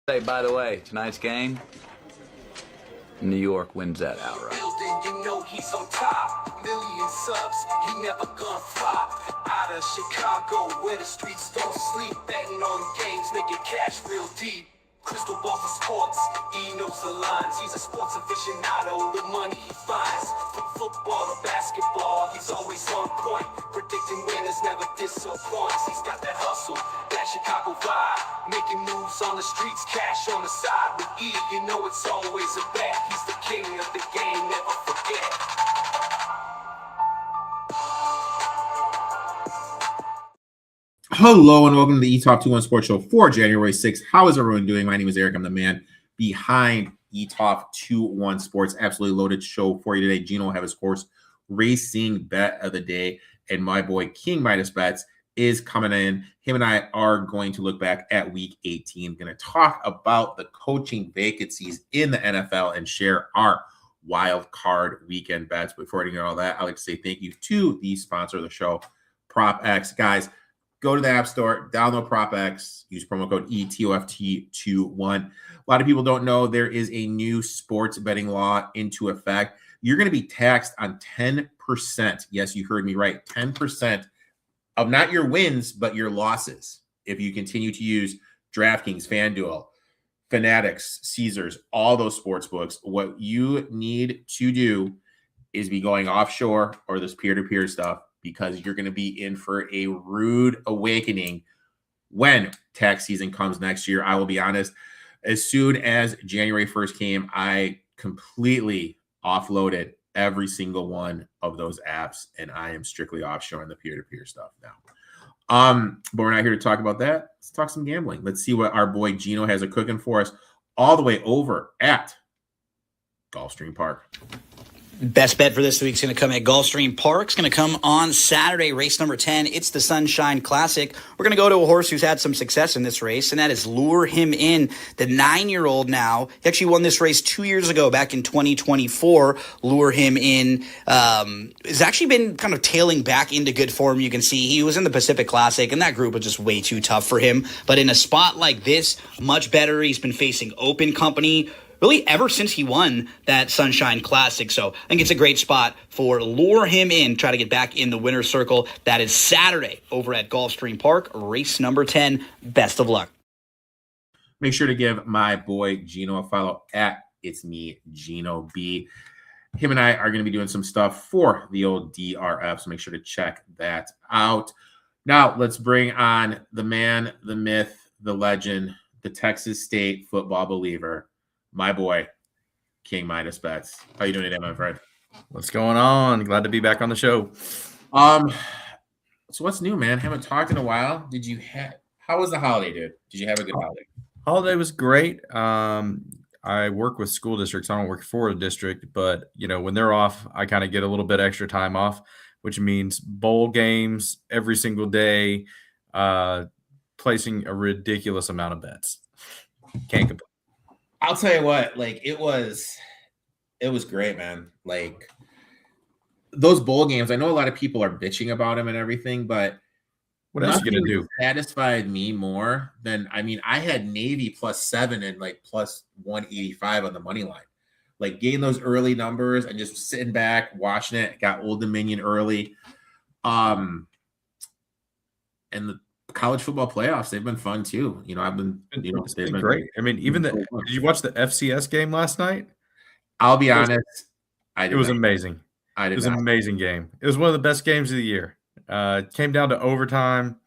Hey, by the way, tonight's game, New York wins that outright. You know he's on top. Million subs, he never gonna flop. Out of Chicago, where the streets don't sleep. Betting on games, making cash real deep. Crystal ball for sports, he knows the lines. He's a sports aficionado, the money he finds. From football to basketball, he's always on point. Predicting winners never disappoints. He's got that hustle, that Chicago vibe. Making moves on the streets, cash on the side. With E, you know it's always a bet. He's the king of the game, never forget. Hello and welcome to the Etoft21sports Show for January 6th. How is everyone doing? My name is Erik. I'm the man behind Etoft21sports. Absolutely loaded show for you today. Gino will have his horse racing bet of the day, and my boy King Midas Bets is coming in. Him and I are going to look back at week 18. Going to talk about the coaching vacancies in the NFL and share our wild card weekend bets. Before I get all that, I'd like to say thank you to the sponsor of the show, PropX. Guys, go to the App Store, download PropX, use promo code ETOFT21. A lot of people don't know there is a new sports betting law into effect. You're going to be taxed on 10%. Yes, you heard me right. 10% of not your wins, but your losses. If you continue to use DraftKings, FanDuel, Fanatics, Caesars, all those sports books, what you need to do is be going offshore or this peer-to-peer stuff, because you're going to be in for a rude awakening when tax season comes next year. I will be honest, as soon as January 1st came, I completely offloaded every single one of those apps, and I am strictly offshoring the peer-to-peer stuff now. But we're not here to talk about that. Let's talk some gambling. Let's see what our boy Gino has a cooking for us all the way over at Gulfstream Park. Best bet for this week is going to come at Gulfstream Park. It's going to come on Saturday, race number 10. It's the Sunshine Classic. We're going to go to a horse who's had some success in this race, and that is Lure Him In, the 9-year-old now. He actually won this race 2 years ago, back in 2024. Lure Him In has actually been kind of tailing back into good form. You can see he was in the Pacific Classic, and that group was just way too tough for him. But in a spot like this, much better. He's been facing open company really ever since he won that Sunshine Classic. So I think it's a great spot for Lure Him In, try to get back in the winner's circle. That is Saturday over at Gulfstream Park, race number 10. Best of luck. Make sure to give my boy Gino a follow at It's Me, Gino B. Him and I are going to be doing some stuff for the old DRF, so make sure to check that out. Now, let's bring on the man, the myth, the legend, the Texas State football believer, my boy, King Midas Bets. How you doing today, my friend? What's going on? Glad to be back on the show. So what's new, man? Haven't talked in a while. How was the holiday, dude? Did you have a good holiday? Holiday was great. I work with school districts. I don't work for a district, but when they're off, I kind of get a little bit extra time off, which means bowl games every single day, placing a ridiculous amount of bets. Can't complain. I'll tell you what, it was great, man. Those bowl games, I know a lot of people are bitching about them and everything, but what else are you gonna do? Satisfied me more than, I had Navy +7 and plus 185 on the money line. Getting those early numbers and just sitting back, watching it. Got Old Dominion early. And the college football playoffs, they've been fun too. It's been great. Did you watch the FCS game last night? I'll be honest, it was amazing. It was an amazing game. It was one of the best games of the year. It came down to overtime.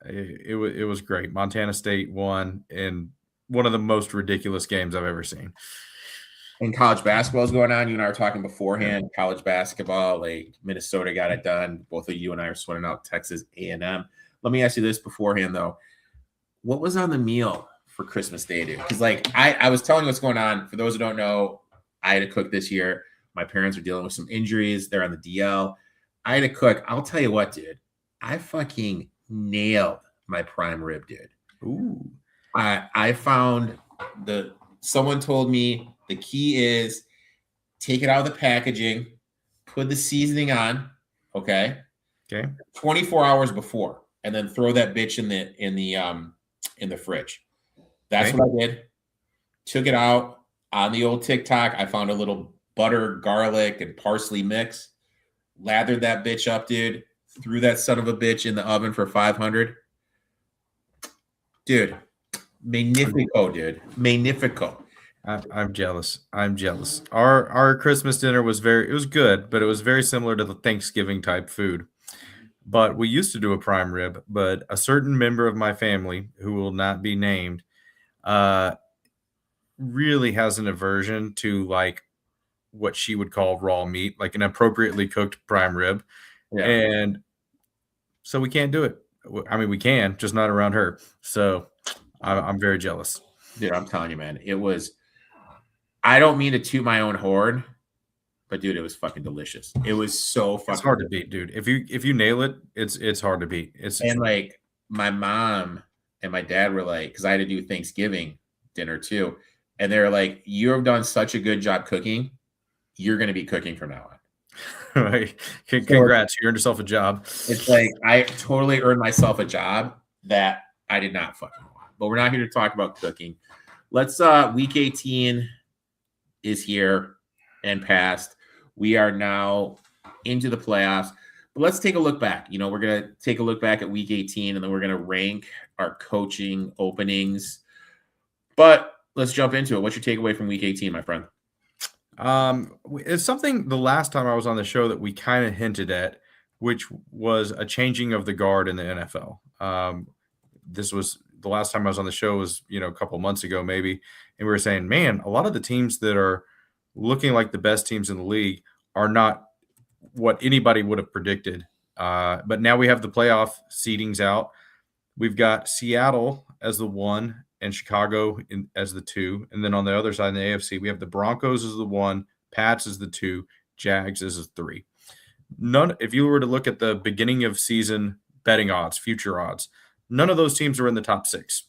It was great. Montana State won in one of the most ridiculous games I've ever seen. And college basketball is going on. You and I were talking beforehand. College basketball, Minnesota got it done. Both of you and I are sweating out Texas A&M. Let me ask you this beforehand, though. What was on the meal for Christmas Day, dude? Because, I was telling you what's going on. For those who don't know, I had to cook this year. My parents are dealing with some injuries. They're on the DL. I had to cook. I'll tell you what, dude. I fucking nailed my prime rib, dude. Ooh. I found someone told me the key is take it out of the packaging, put the seasoning on, okay? 24 hours before. And then throw that bitch in the fridge. That's what I did. Took it out on the old TikTok. I found a little butter, garlic, and parsley mix. Lathered that bitch up, dude. Threw that son of a bitch in the oven for 500. Dude, magnifico, dude. Magnifico. I'm jealous. I'm jealous. Our Christmas dinner was it was good, but it was very similar to the Thanksgiving type food. But we used to do a prime rib, but a certain member of my family who will not be named really has an aversion to like what she would call raw meat, like an appropriately cooked prime rib. Yeah. And so we can't do it. I mean, we can, just not around her. So I'm very jealous. Dude, I'm telling you, man, it was, I don't mean to toot my own horn, but dude, it was fucking delicious. It was so fucking It's hard to beat, dude. If you nail it, it's hard to beat. And like my mom and my dad were like, because I had to do Thanksgiving dinner too. And they're like, you have done such a good job cooking. You're going to be cooking from now on. Right. Congrats. You earned yourself a job. It's like I totally earned myself a job that I did not fucking want. But we're not here to talk about cooking. Let's week 18 is here and past. We are now into the playoffs. But let's take a look back. You know, we're going to take a look back at week 18 and then we're going to rank our coaching openings. But let's jump into it. What's your takeaway from week 18, my friend? It's something the last time I was on the show that we kind of hinted at, which was a changing of the guard in the NFL. This was the last time I was on the show was, a couple months ago, maybe. And we were saying, man, a lot of the teams that are looking like the best teams in the league are not what anybody would have predicted. But now we have the playoff seedings out. We've got Seattle as the 1 and Chicago as the 2. And then on the other side in the AFC, we have the Broncos as the 1, Pats as the 2, Jags as the 3. If you were to look at the beginning of season betting odds, future odds, none of those teams are in the top 6.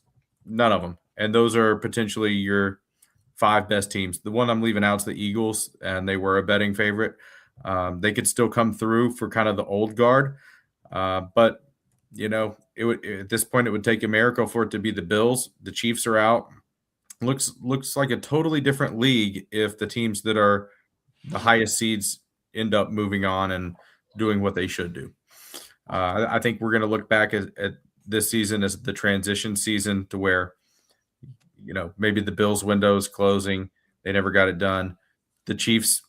None of them. And those are potentially your 5 best teams. The one I'm leaving out is the Eagles, and they were a betting favorite. They could still come through for kind of the old guard. But it would, at this point, it would take a miracle for it to be the Bills. The Chiefs are out. Looks like a totally different league if the teams that are the highest seeds end up moving on and doing what they should do. I think we're going to look back at this season as the transition season to where, maybe the Bills window is closing. They never got it done. The Chiefs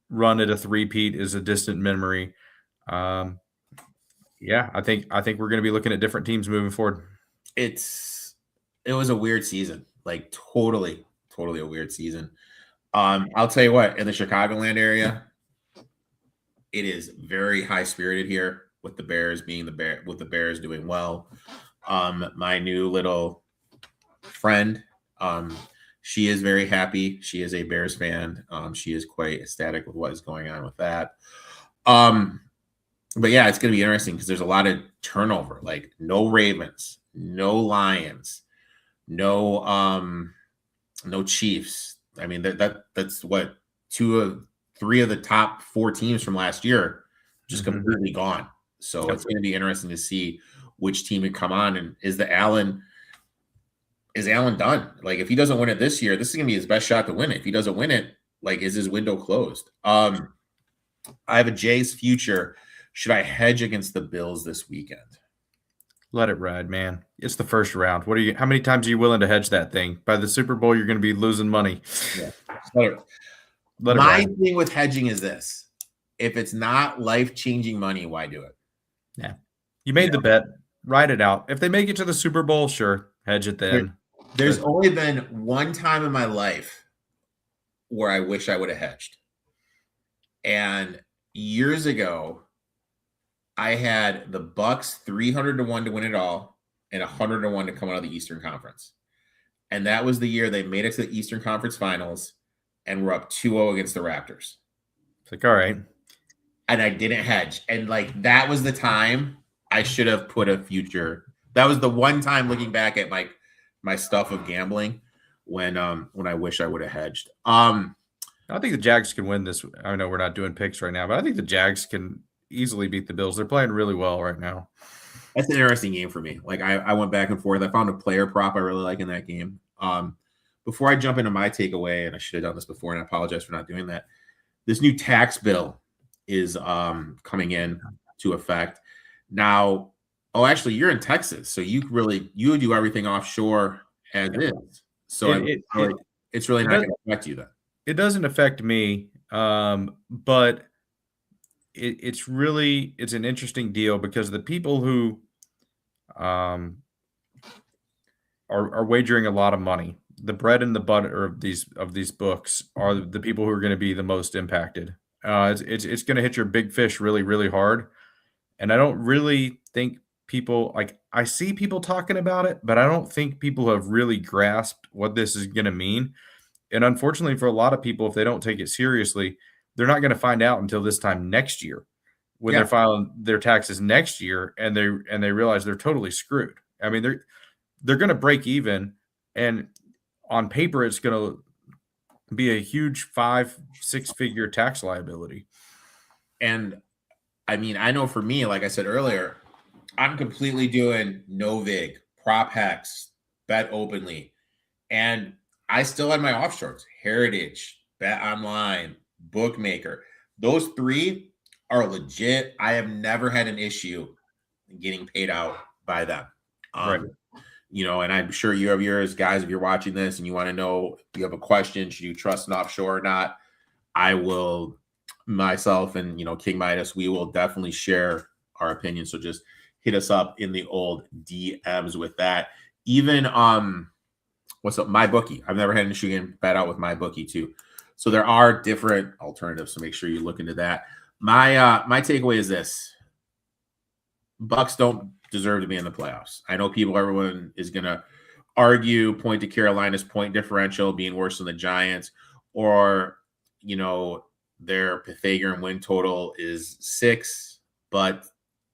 run at a three-peat is a distant memory. Yeah, I think we're going to be looking at different teams moving forward. It was a weird season, like totally a weird season. I'll tell you what, in the Chicagoland area, it is very high spirited here with the Bears being with the Bears doing well. My new little friend, she is very happy. She is a Bears fan. She is quite ecstatic with what is going on with that. But yeah, it's going to be interesting because there's a lot of turnover, like no Ravens, no Lions, no Chiefs. I mean, that's what 3 of the top 4 teams from last year just completely gone. So it's going to be interesting to see which team would come on. And is Allen done? Like, if he doesn't win it this year, this is going to be his best shot to win it. If he doesn't win it, like, is his window closed? I have a Jays future. Should I hedge against the Bills this weekend? Let it ride, man. It's the first round. How many times are you willing to hedge that thing? By the Super Bowl, you're going to be losing money. Yeah. Let it My thing with hedging is this. If it's not life-changing money, why do it? Yeah. You made the bet. Ride it out. If they make it to the Super Bowl, sure, hedge it then. There's only been one time in my life where I wish I would have hedged. And years ago, I had the Bucks 300-1 to win it all and 100-1 to come out of the Eastern Conference. And that was the year they made it to the Eastern Conference Finals and were up 2-0 against the Raptors. It's like, all right. And I didn't hedge. And like, that was the time I should have put a future. That was the one time looking back at my stuff of gambling when I wish I would have hedged. I think the Jags can win this. I know we're not doing picks right now, but I think the Jags can easily beat the Bills. They're playing really well right now. That's an interesting game for me. Like I went back and forth. I found a player prop I really like in that game. Before I jump into my takeaway, and I should have done this before, and I apologize for not doing that. This new tax bill is coming in to effect now. Oh, actually, you're in Texas, so you do everything offshore as is. So it's really not going to affect you then. It doesn't affect me, but it's an interesting deal because the people who are wagering a lot of money, the bread and the butter of these books are the people who are going to be the most impacted. It's going to hit your big fish really, really hard. And I don't really think people I see people talking about it, but I don't think people have really grasped what this is going to mean. And unfortunately for a lot of people, if they don't take it seriously, they're not going to find out until this time next year when they're filing their taxes next year and they realize they're totally screwed. I mean, they're going to break even, and on paper, it's going to be a huge 5-6 figure tax liability. And I mean, I know for me, like I said earlier, I'm completely doing no vig, prop hex, bet openly. And I still had my offshores, Heritage, Bet Online, Bookmaker. Those three are legit. I have never had an issue getting paid out by them. Right. And I'm sure you have yours, guys. If you're watching this and you want to know, if you have a question, should you trust an offshore or not? I will, myself and King Midas, we will definitely share our opinion. So just hit us up in the old DMs with that. Even what's up, MyBookie? I've never had an issue getting bet out with MyBookie too. So there are different alternatives. So make sure you look into that. My takeaway is this: Bucks don't deserve to be in the playoffs. I know everyone is going to argue, point to Carolina's point differential being worse than the Giants, or, their Pythagorean win total is 6, but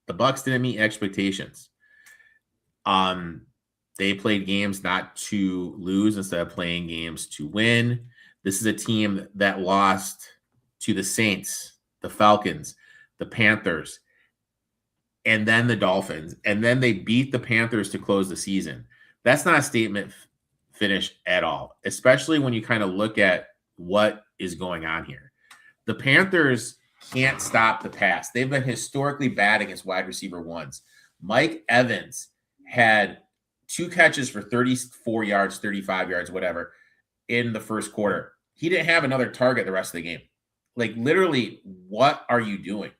the Bucks didn't meet expectations. They played games not to lose instead of playing games to win. This is a team that lost to the Saints, the Falcons, the Panthers, and then the Dolphins, and then they beat the Panthers to close the season. That's not a statement finish at all, especially when you kind of look at what is going on here. The Panthers can't stop the pass. They've been historically bad against wide receiver ones. Mike Evans had 2 catches for 34 yards, 35 yards, whatever, in the first quarter. He didn't have another target the rest of the game. Like, literally, what are you doing?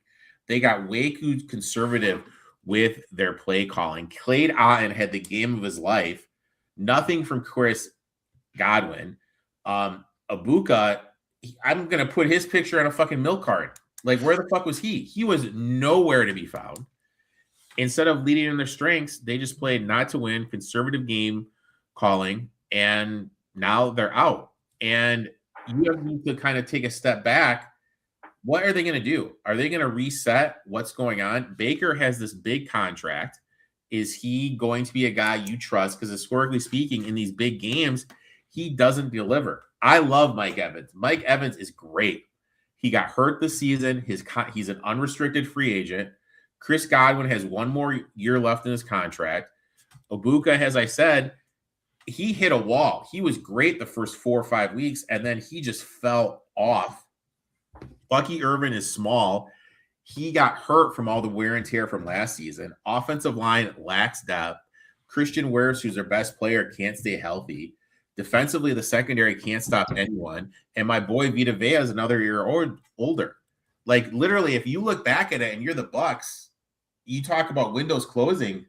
They got way too conservative with their play calling. Cade Otton had the game of his life. Nothing from Chris Godwin. Ibuka, I'm going to put his picture on a fucking milk cart. Like, where the fuck was he? He was nowhere to be found. Instead of leading in their strengths, they just played not to win, conservative game calling, and now they're out. And you have to kind of take a step back. What are they going to do? Are they going to reset what's going on? Baker has this big contract. Is he going to be a guy you trust? Because historically speaking, in these big games, he doesn't deliver. I love Mike Evans. Mike Evans is great. He got hurt this season. He's an unrestricted free agent. Chris Godwin has 1 more year left in his contract. Ibuka, as I said, he hit a wall. He was great the first 4 or 5 weeks, and then he just fell off. Bucky Irvin is small. He got hurt from all the wear and tear from last season. Offensive line lacks depth. Christian Wirfs, who's their best player, can't stay healthy. Defensively, the secondary can't stop anyone. And my boy Vita Vea is another year older. Like, literally, if you look back at it and you're the Bucks, you talk about windows closing.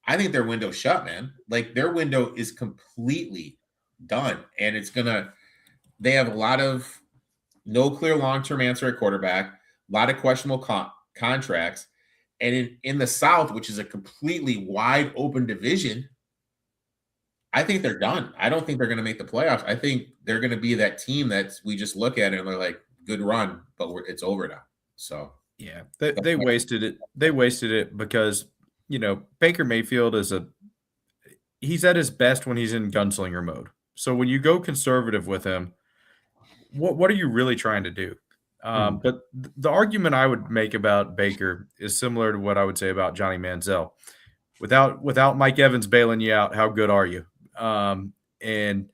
I think their window's shut, man. Like, their window is completely done. And they have a lot of no clear long-term answer at quarterback, a lot of questionable contracts. And in the South, which is a completely wide open division, I think they're done. I don't think they're going to make the playoffs. I think they're going to be that team that we just look at it and they're like, good run, but it's over now. So, yeah, they wasted it. They wasted it because, Baker Mayfield he's at his best when he's in gunslinger mode. So when you go conservative with him, what are you really trying to do? But the argument I would make about Baker is similar to what I would say about Johnny Manziel. without Mike Evans bailing you out, how good are you? And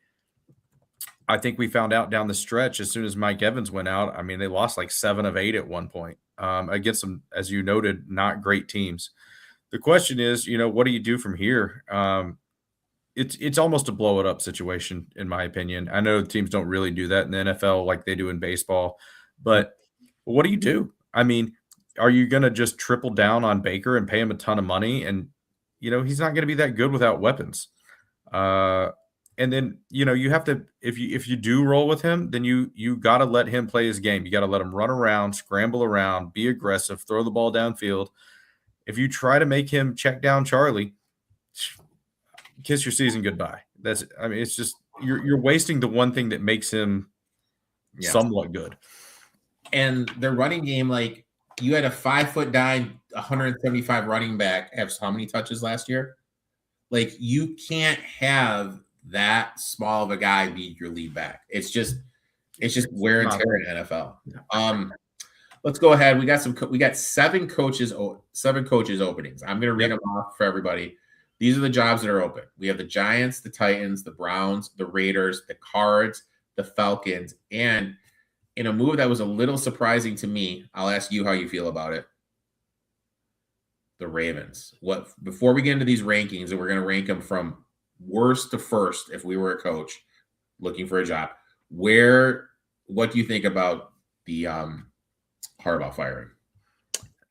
I think we found out down the stretch as soon as Mike Evans went out. I mean, they lost like 7 of 8 at one point against some, as you noted, not great teams. The question is, what do you do from here? It's almost a blow it up situation, in my opinion. I know teams don't really do that in the NFL like they do in baseball, but what do you do? I mean, are you going to just triple down on Baker and pay him a ton of money? And, he's not going to be that good without weapons. And then, you have to, if you do roll with him, then you got to let him play his game. You got to let him run around, scramble around, be aggressive, throw the ball downfield. If you try to make him check down Charlie, kiss your season goodbye. It's just, you're wasting the one thing that makes him somewhat good. And their running game, like, you had a 5'9", 175 running back have how many touches last year? Like, you can't have that small of a guy be your lead back. It's just wear and tear in NFL. Let's go ahead. We got 7 coaches openings. I'm going to read them off for everybody. These are the jobs that are open. We have the Giants, the Titans, the Browns, the Raiders, the Cards, the Falcons, and in a move that was a little surprising to me, I'll ask you how you feel about it. The Ravens. Before we get into these rankings, and we're going to rank them from worst to first, if we were a coach looking for a job, what do you think about the Harbaugh firing?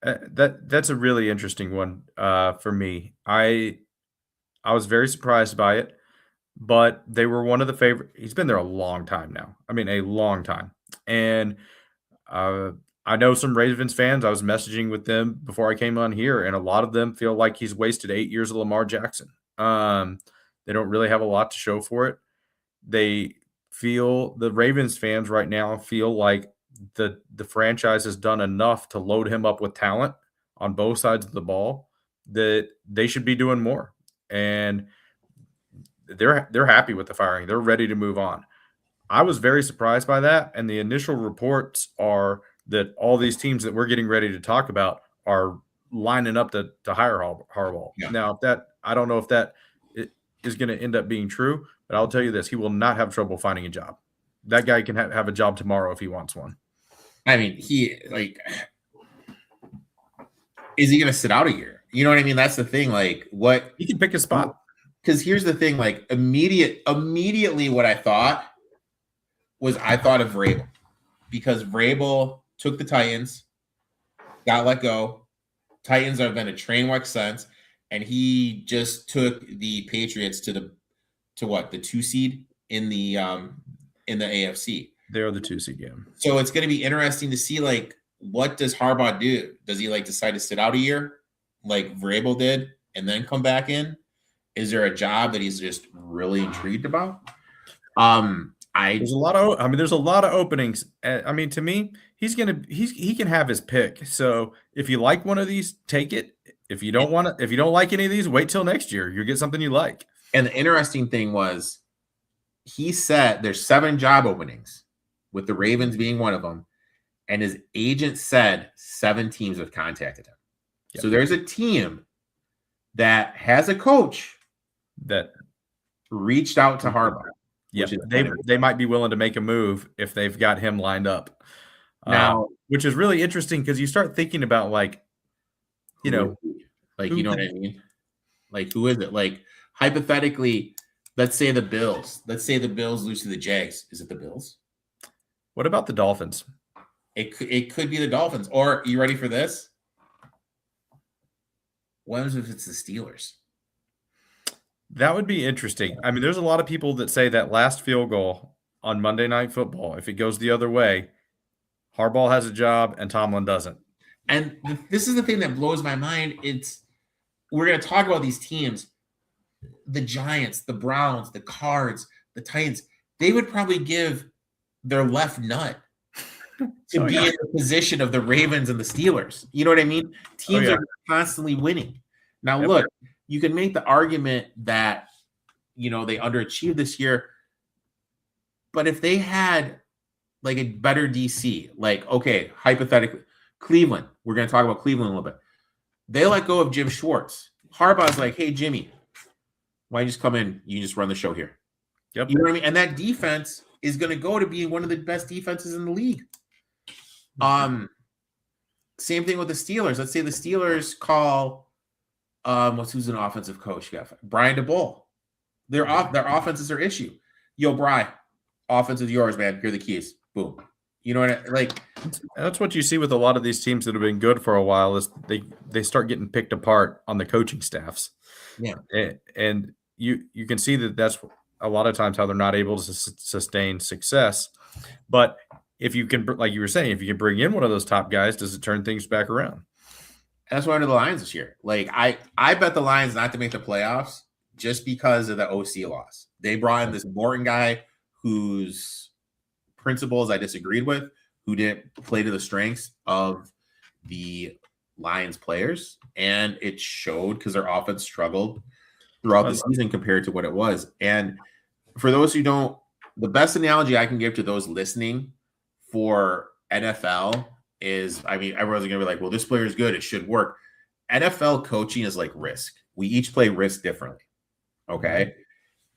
That's a really interesting one for me. I was very surprised by it, but they were one of the favorite. He's been there a long time now. I mean, a long time. And I know some Ravens fans. I was messaging with them before I came on here, and a lot of them feel like he's wasted 8 years of Lamar Jackson. They don't really have a lot to show for it. The Ravens fans right now feel like the franchise has done enough to load him up with talent on both sides of the ball that they should be doing more. And they're happy with the firing. They're ready to move on. I was very surprised by that. And the initial reports are that all these teams that we're getting ready to talk about are lining up to hire Harbaugh. Yeah. Now, I don't know if that is going to end up being true, but I'll tell you this: he will not have trouble finding a job. That guy can have a job tomorrow if he wants one. I mean, is he going to sit out a year? You know what I mean? That's the thing. Like, what he can pick a spot. Because here's the thing: like, immediately, what I thought of Vrabel, because Vrabel took the Titans, got let go. Titans have been a train wreck since, and he just took the Patriots to the 2 seed in the AFC. They're the 2 seed, yeah. So it's going to be interesting to see, like, what does Harbaugh do? Does he decide to sit out a year like Vrabel did and then come back in? Is there a job that he's just really intrigued about? There's a lot of openings. I mean, to me, he can have his pick. So if you like one of these, take it. If you don't like any of these, wait till next year. You'll get something you like. And the interesting thing was, he said there's 7 job openings, with the Ravens being one of them. And his agent said 7 teams have contacted him. Yep. So there's a team that has a coach that reached out to Harbaugh. Yeah, they might be willing to make a move if they've got him lined up. Now, which is really interesting because you start thinking about you know what I mean? Like, who is it? Like, hypothetically, let's say the Bills. Let's say the Bills lose to the Jags. Is it the Bills? What about the Dolphins? It could be the Dolphins. Or, you ready for this? What if it's the Steelers? That would be interesting. I mean, there's a lot of people that say that last field goal on Monday Night Football, if it goes the other way, Harbaugh has a job and Tomlin doesn't. And this is the thing that blows my mind. We're going to talk about these teams. The Giants, the Browns, the Cards, the Titans, they would probably give their left nut to be in the position of the Ravens and the Steelers. You know what I mean? Teams are constantly winning. Now, look, you can make the argument that, they underachieved this year. But if they had, a better DC, hypothetically, Cleveland, we're going to talk about Cleveland a little bit. They let go of Jim Schwartz. Harbaugh's like, hey, Jimmy, why don't you just come in? You just run the show here. Yep. You know what I mean? And that defense is going to go to being one of the best defenses in the league. Same thing with the Steelers. Let's say the Steelers call, who's an offensive coach? You got Brian DeBoll. Their offense is their issue. Yo, Brian, offense is yours, man. Here are the keys. Boom. You know what like? That's what you see with a lot of these teams that have been good for a while is they start getting picked apart on the coaching staffs. Yeah, and you can see that's a lot of times how they're not able to sustain success. But if you can, like you were saying, if you can bring in one of those top guys, does it turn things back around? That's why I did the Lions this year. Like I bet the Lions not to make the playoffs just because of the OC loss. They brought in this Morton guy whose principles I disagreed with, who didn't play to the strengths of the Lions players, and it showed because their offense struggled throughout the season compared to what it was. And for those who don't, the best analogy I can give to those listening for NFL is, I mean, everyone's going to be like, well, this player is good, it should work. NFL coaching is like risk. We each play risk differently. Okay.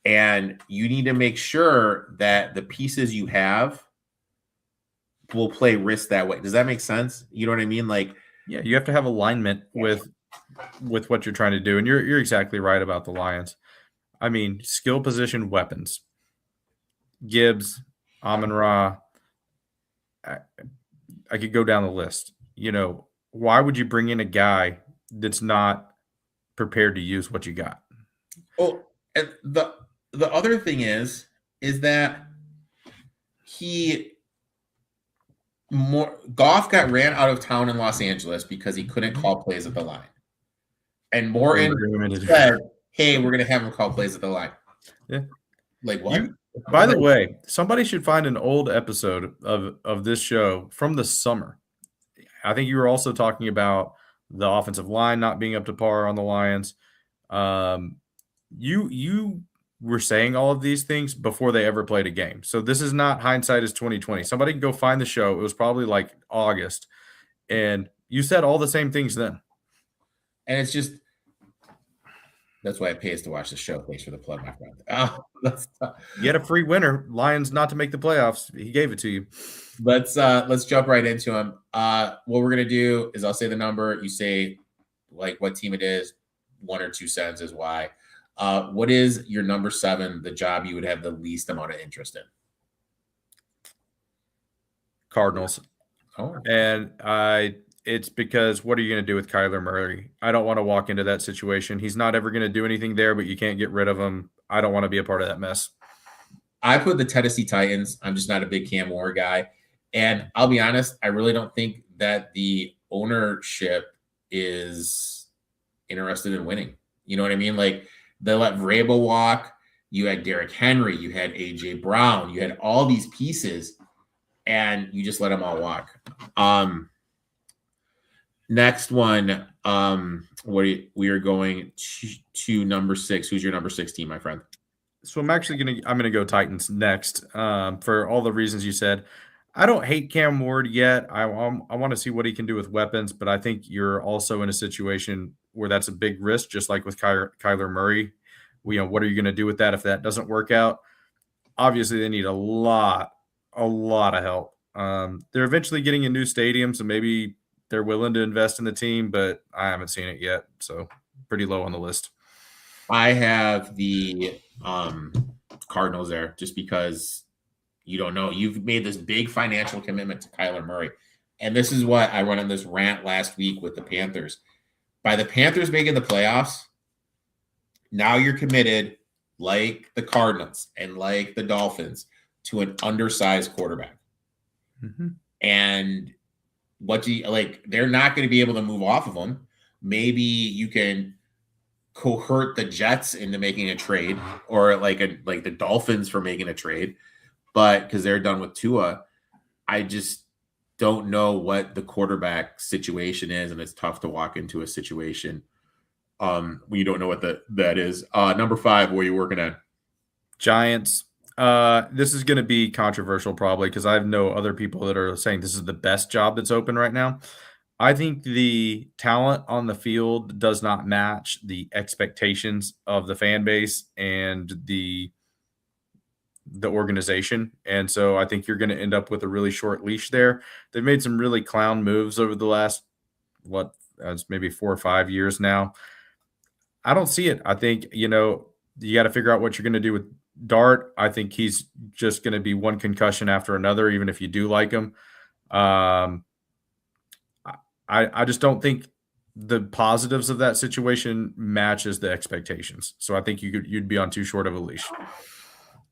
And you need to make sure that the pieces you have will play risk that way. Does that make sense? You know what I mean? Like, yeah, you have to have alignment with what you're trying to do. And you're exactly right about the Lions. I mean, skill position weapons. Gibbs, Amon-Ra. I could go down the list. You know, why would you bring in a guy that's not prepared to use what you got? Oh, and the other thing is that Goff got ran out of town in Los Angeles because he couldn't call plays at the line. And Morton said, hey, we're going to have him call plays at the line. Yeah. Like what? By the way, somebody should find an old episode of this show from the summer. I think you were also talking about the offensive line not being up to par on the Lions. You were saying all of these things before they ever played a game. So this is not hindsight is 2020. Somebody can go find the show. It was probably like August. And you said all the same things then. And it's just, that's why it pays to watch the show. Thanks for the plug, my friend. You had a free winner, Lions not to make the playoffs. He gave it to you. Let's jump right into him. What we're gonna do is I'll say the number. You say like what team it is, 1 or 2 sentences why. What is your number 7? The job you would have the least amount of interest in? Cardinals. Oh, and it's because what are you going to do with Kyler Murray? I don't want to walk into that situation. He's not ever going to do anything there, but you can't get rid of him. I don't want to be a part of that mess. I put the Tennessee Titans. I'm just not a big Cam Ward guy. And I'll be honest, I really don't think that the ownership is interested in winning. You know what I mean? Like, they let Vrabel walk. You had Derrick Henry. You had A.J. Brown. You had all these pieces, and you just let them all walk. Next one, we are going to number 6. Who's your number 6 team, my friend? So I'm gonna go Titans next for all the reasons you said. I don't hate Cam Ward yet. I want to see what he can do with weapons, but I think you're also in a situation where that's a big risk, just like with Kyler Murray. What are you going to do with that if that doesn't work out? Obviously, they need a lot of help. They're eventually getting a new stadium, so maybe they're willing to invest in the team, but I haven't seen it yet, so pretty low on the list. I have the Cardinals there just because you don't know. You've made this big financial commitment to Kyler Murray. And this is what I went on this rant last week with the Panthers. By the Panthers making the playoffs, now you're committed, like the Cardinals and like the Dolphins, to an undersized quarterback. Mm-hmm. And what do you like? They're not going to be able to move off of them. Maybe you can cohort the Jets into making a trade, or like the Dolphins for making a trade, but because they're done with Tua, I just don't know what the quarterback situation is, and it's tough to walk into a situation when you don't know what that is. Number 5, where are you working at? Giants. This is going to be controversial probably because I know other people that are saying this is the best job that's open right now. I think the talent on the field does not match the expectations of the fan base and the organization. And so I think you're going to end up with a really short leash there. They've made some really clown moves over the last, maybe 4 or 5 years now. I don't see it. I think, you got to figure out what you're going to do with Dart. I think he's just going to be one concussion after another, even if you do like him. I just don't think the positives of that situation matches the expectations. So I think you'd be on too short of a leash.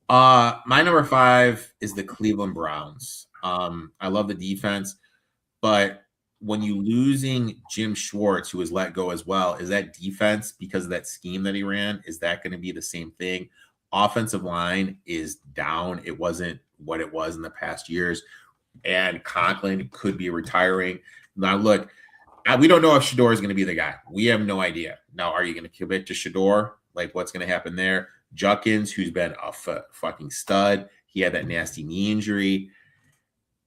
My number 5 is the Cleveland Browns. I love the defense, but when you losing Jim Schwartz, who was let go as well, is that defense because of that scheme that he ran? Is that going to be the same thing? Offensive line is down. It wasn't what it was in the past years, and Conklin could be retiring. Now, look, we don't know if Shador is going to be the guy. We have no idea. Now, are you going to commit to Shador? Like, what's going to happen there? Juckins, who's been a fucking stud. He had that nasty knee injury.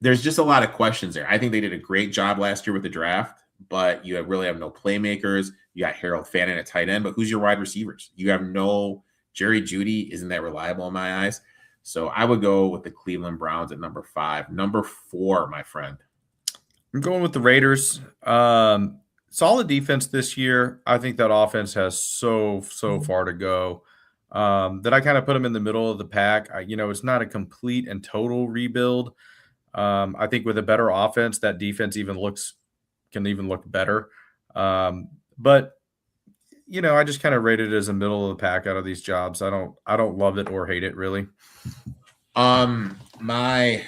There's just a lot of questions there. I think they did a great job last year with the draft, but you really have no playmakers. You got Harold Fannin at tight end, but who's your wide receivers? You have no Jerry Jeudy. Isn't that reliable in my eyes? So I would go with the Cleveland Browns at number 5. Number 4, my friend. I'm going with the Raiders. Solid defense this year. I think that offense has so far to go. That I kind of put them in the middle of the pack. It's not a complete and total rebuild. I think with a better offense, that defense can even look better. But I just kind of rate it as a middle of the pack out of these jobs. I don't love it or hate it really. My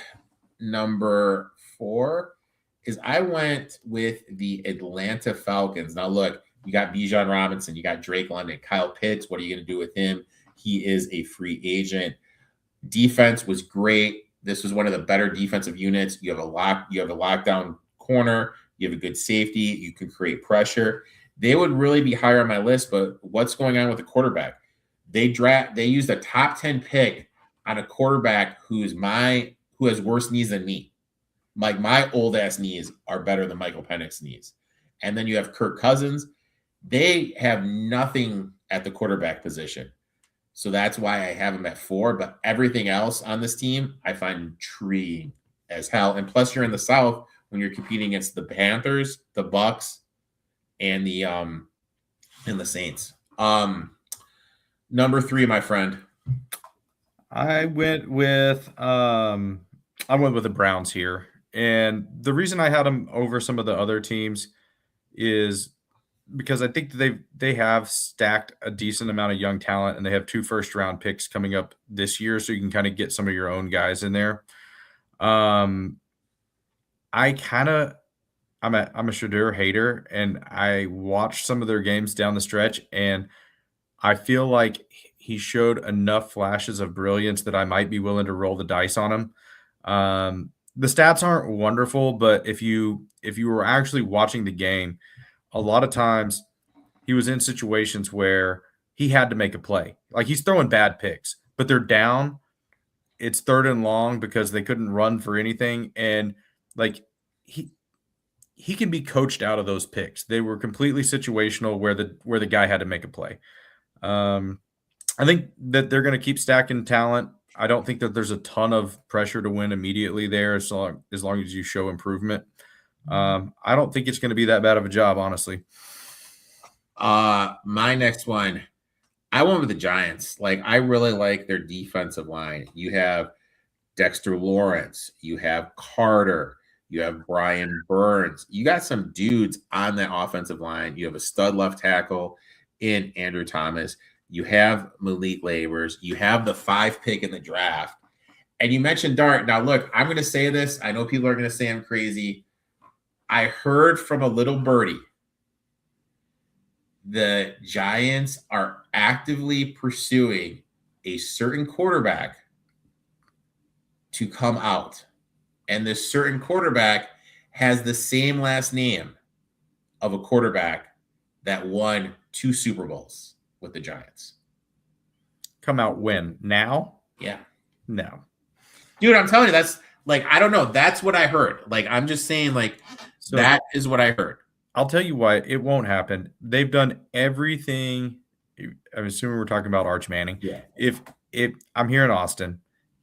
number 4 is I went with the Atlanta Falcons. Now look, you got Bijan Robinson, you got Drake London, Kyle Pitts. What are you going to do with him? He is a free agent. Defense was great. This was one of the better defensive units. You have a lockdown corner. You have a good safety. You can create pressure. They would really be higher on my list, but what's going on with the quarterback? They used a top 10 pick on a quarterback who has worse knees than me. Like, my old ass knees are better than Michael Penix's knees. And then you have Kirk Cousins. They have nothing at the quarterback position. So that's why I have him at 4. But everything else on this team, I find intriguing as hell. And plus, you're in the South when you're competing against the Panthers, the Bucks, and the Saints. Number 3, my friend. I went with the Browns here. And the reason I had them over some of the other teams is because I think they have stacked a decent amount of young talent, and they have 2 first-round picks coming up this year, so you can kind of get some of your own guys in there. I'm a Shador hater, and I watched some of their games down the stretch, and I feel like he showed enough flashes of brilliance that I might be willing to roll the dice on him. The stats aren't wonderful, but if you were actually watching the game, a lot of times he was in situations where he had to make a play. Like, he's throwing bad picks, but they're down. It's 3rd and long because they couldn't run for anything. And like, he can be coached out of those picks. They were completely situational where the guy had to make a play. I think that they're going to keep stacking talent. I don't think that there's a ton of pressure to win immediately there as long as you show improvement. I don't think it's going to be that bad of a job, honestly. My next one, I went with the Giants. Like, I really like their defensive line. You have Dexter Lawrence. You have Carter. You have Brian Burns. You got some dudes on that offensive line. You have a stud left tackle in Andrew Thomas. You have Malik Labors. You have the 5 pick in the draft. And you mentioned Dart. Now, look, I'm going to say this. I know people are going to say I'm crazy. I heard from a little birdie the Giants are actively pursuing a certain quarterback to come out. And this certain quarterback has the same last name of a quarterback that won 2 Super Bowls with the Giants. Come out when? Now? Yeah. No. Dude, I'm telling you, that's like, I don't know. That's what I heard. Like, I'm just saying, like, That is what I heard. I'll tell you why it won't happen. They've done everything. I'm assuming we're talking about Arch Manning. Yeah. If I'm here in Austin,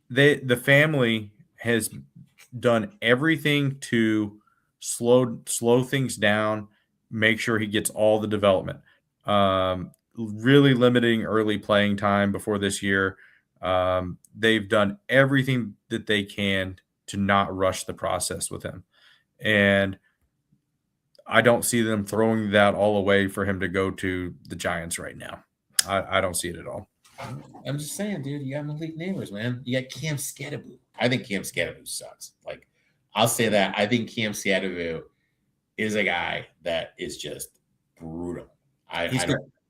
the family has done everything to slow things down, make sure he gets all the development. Really limiting early playing time before this year. They've done everything that they can to not rush the process with him. And I don't see them throwing that all away for him to go to the Giants right now. I don't see it at all. I'm just saying, dude, you got Malik Neighbors, man. You got Cam Skadaboo. I think Cam Skadaboo sucks. Like, I'll say that. I think Cam Skadaboo is a guy that is just brutal.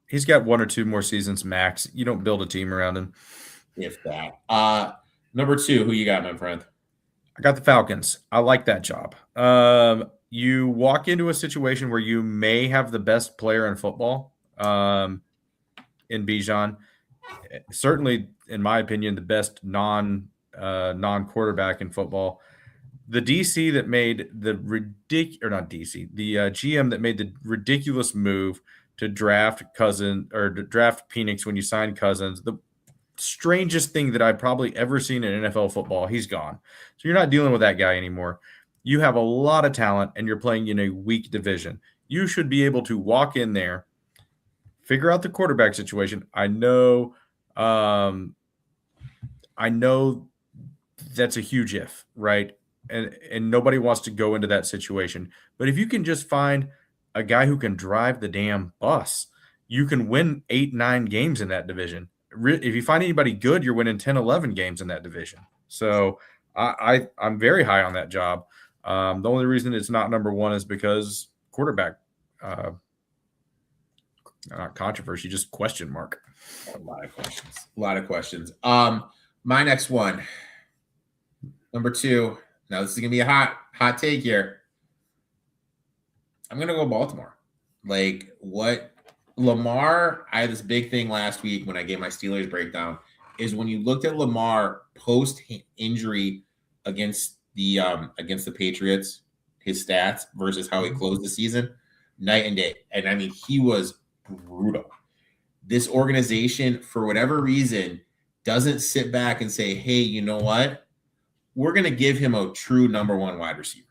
He's got 1 or 2 more seasons max. You don't build a team around him. If that. Number 2, who you got, my friend? I got the Falcons. I like that job. You walk into a situation where you may have the best player in football, in Bijan. Certainly, in my opinion, the best non-quarterback in football. The DC that made the GM that made the ridiculous move to draft Penix when you signed Cousins, the strangest thing that I've probably ever seen in NFL football. He's gone. So you're not dealing with that guy anymore. You have a lot of talent and you're playing in a weak division. You should be able to walk in there, figure out the quarterback situation. I know that's a huge if, right? And nobody wants to go into that situation. But if you can just find a guy who can drive the damn bus, you can win 8-9 games in that division. If you find anybody good, you're winning 10-11 games in that division. So I'm very high on that job. The only reason it's not number 1 is because quarterback not controversy, just question mark. A lot of questions. My next one, number 2. Now this is gonna be a hot take here. I'm gonna go Baltimore. Like, what Lamar, I had this big thing last week when I gave my Steelers breakdown, is when you looked at Lamar post injury against the Patriots, his stats versus how he closed the season, night and day. And I mean, he was brutal. This organization, for whatever reason, doesn't sit back and say, hey, you know what? We're going to give him a true number 1 wide receiver.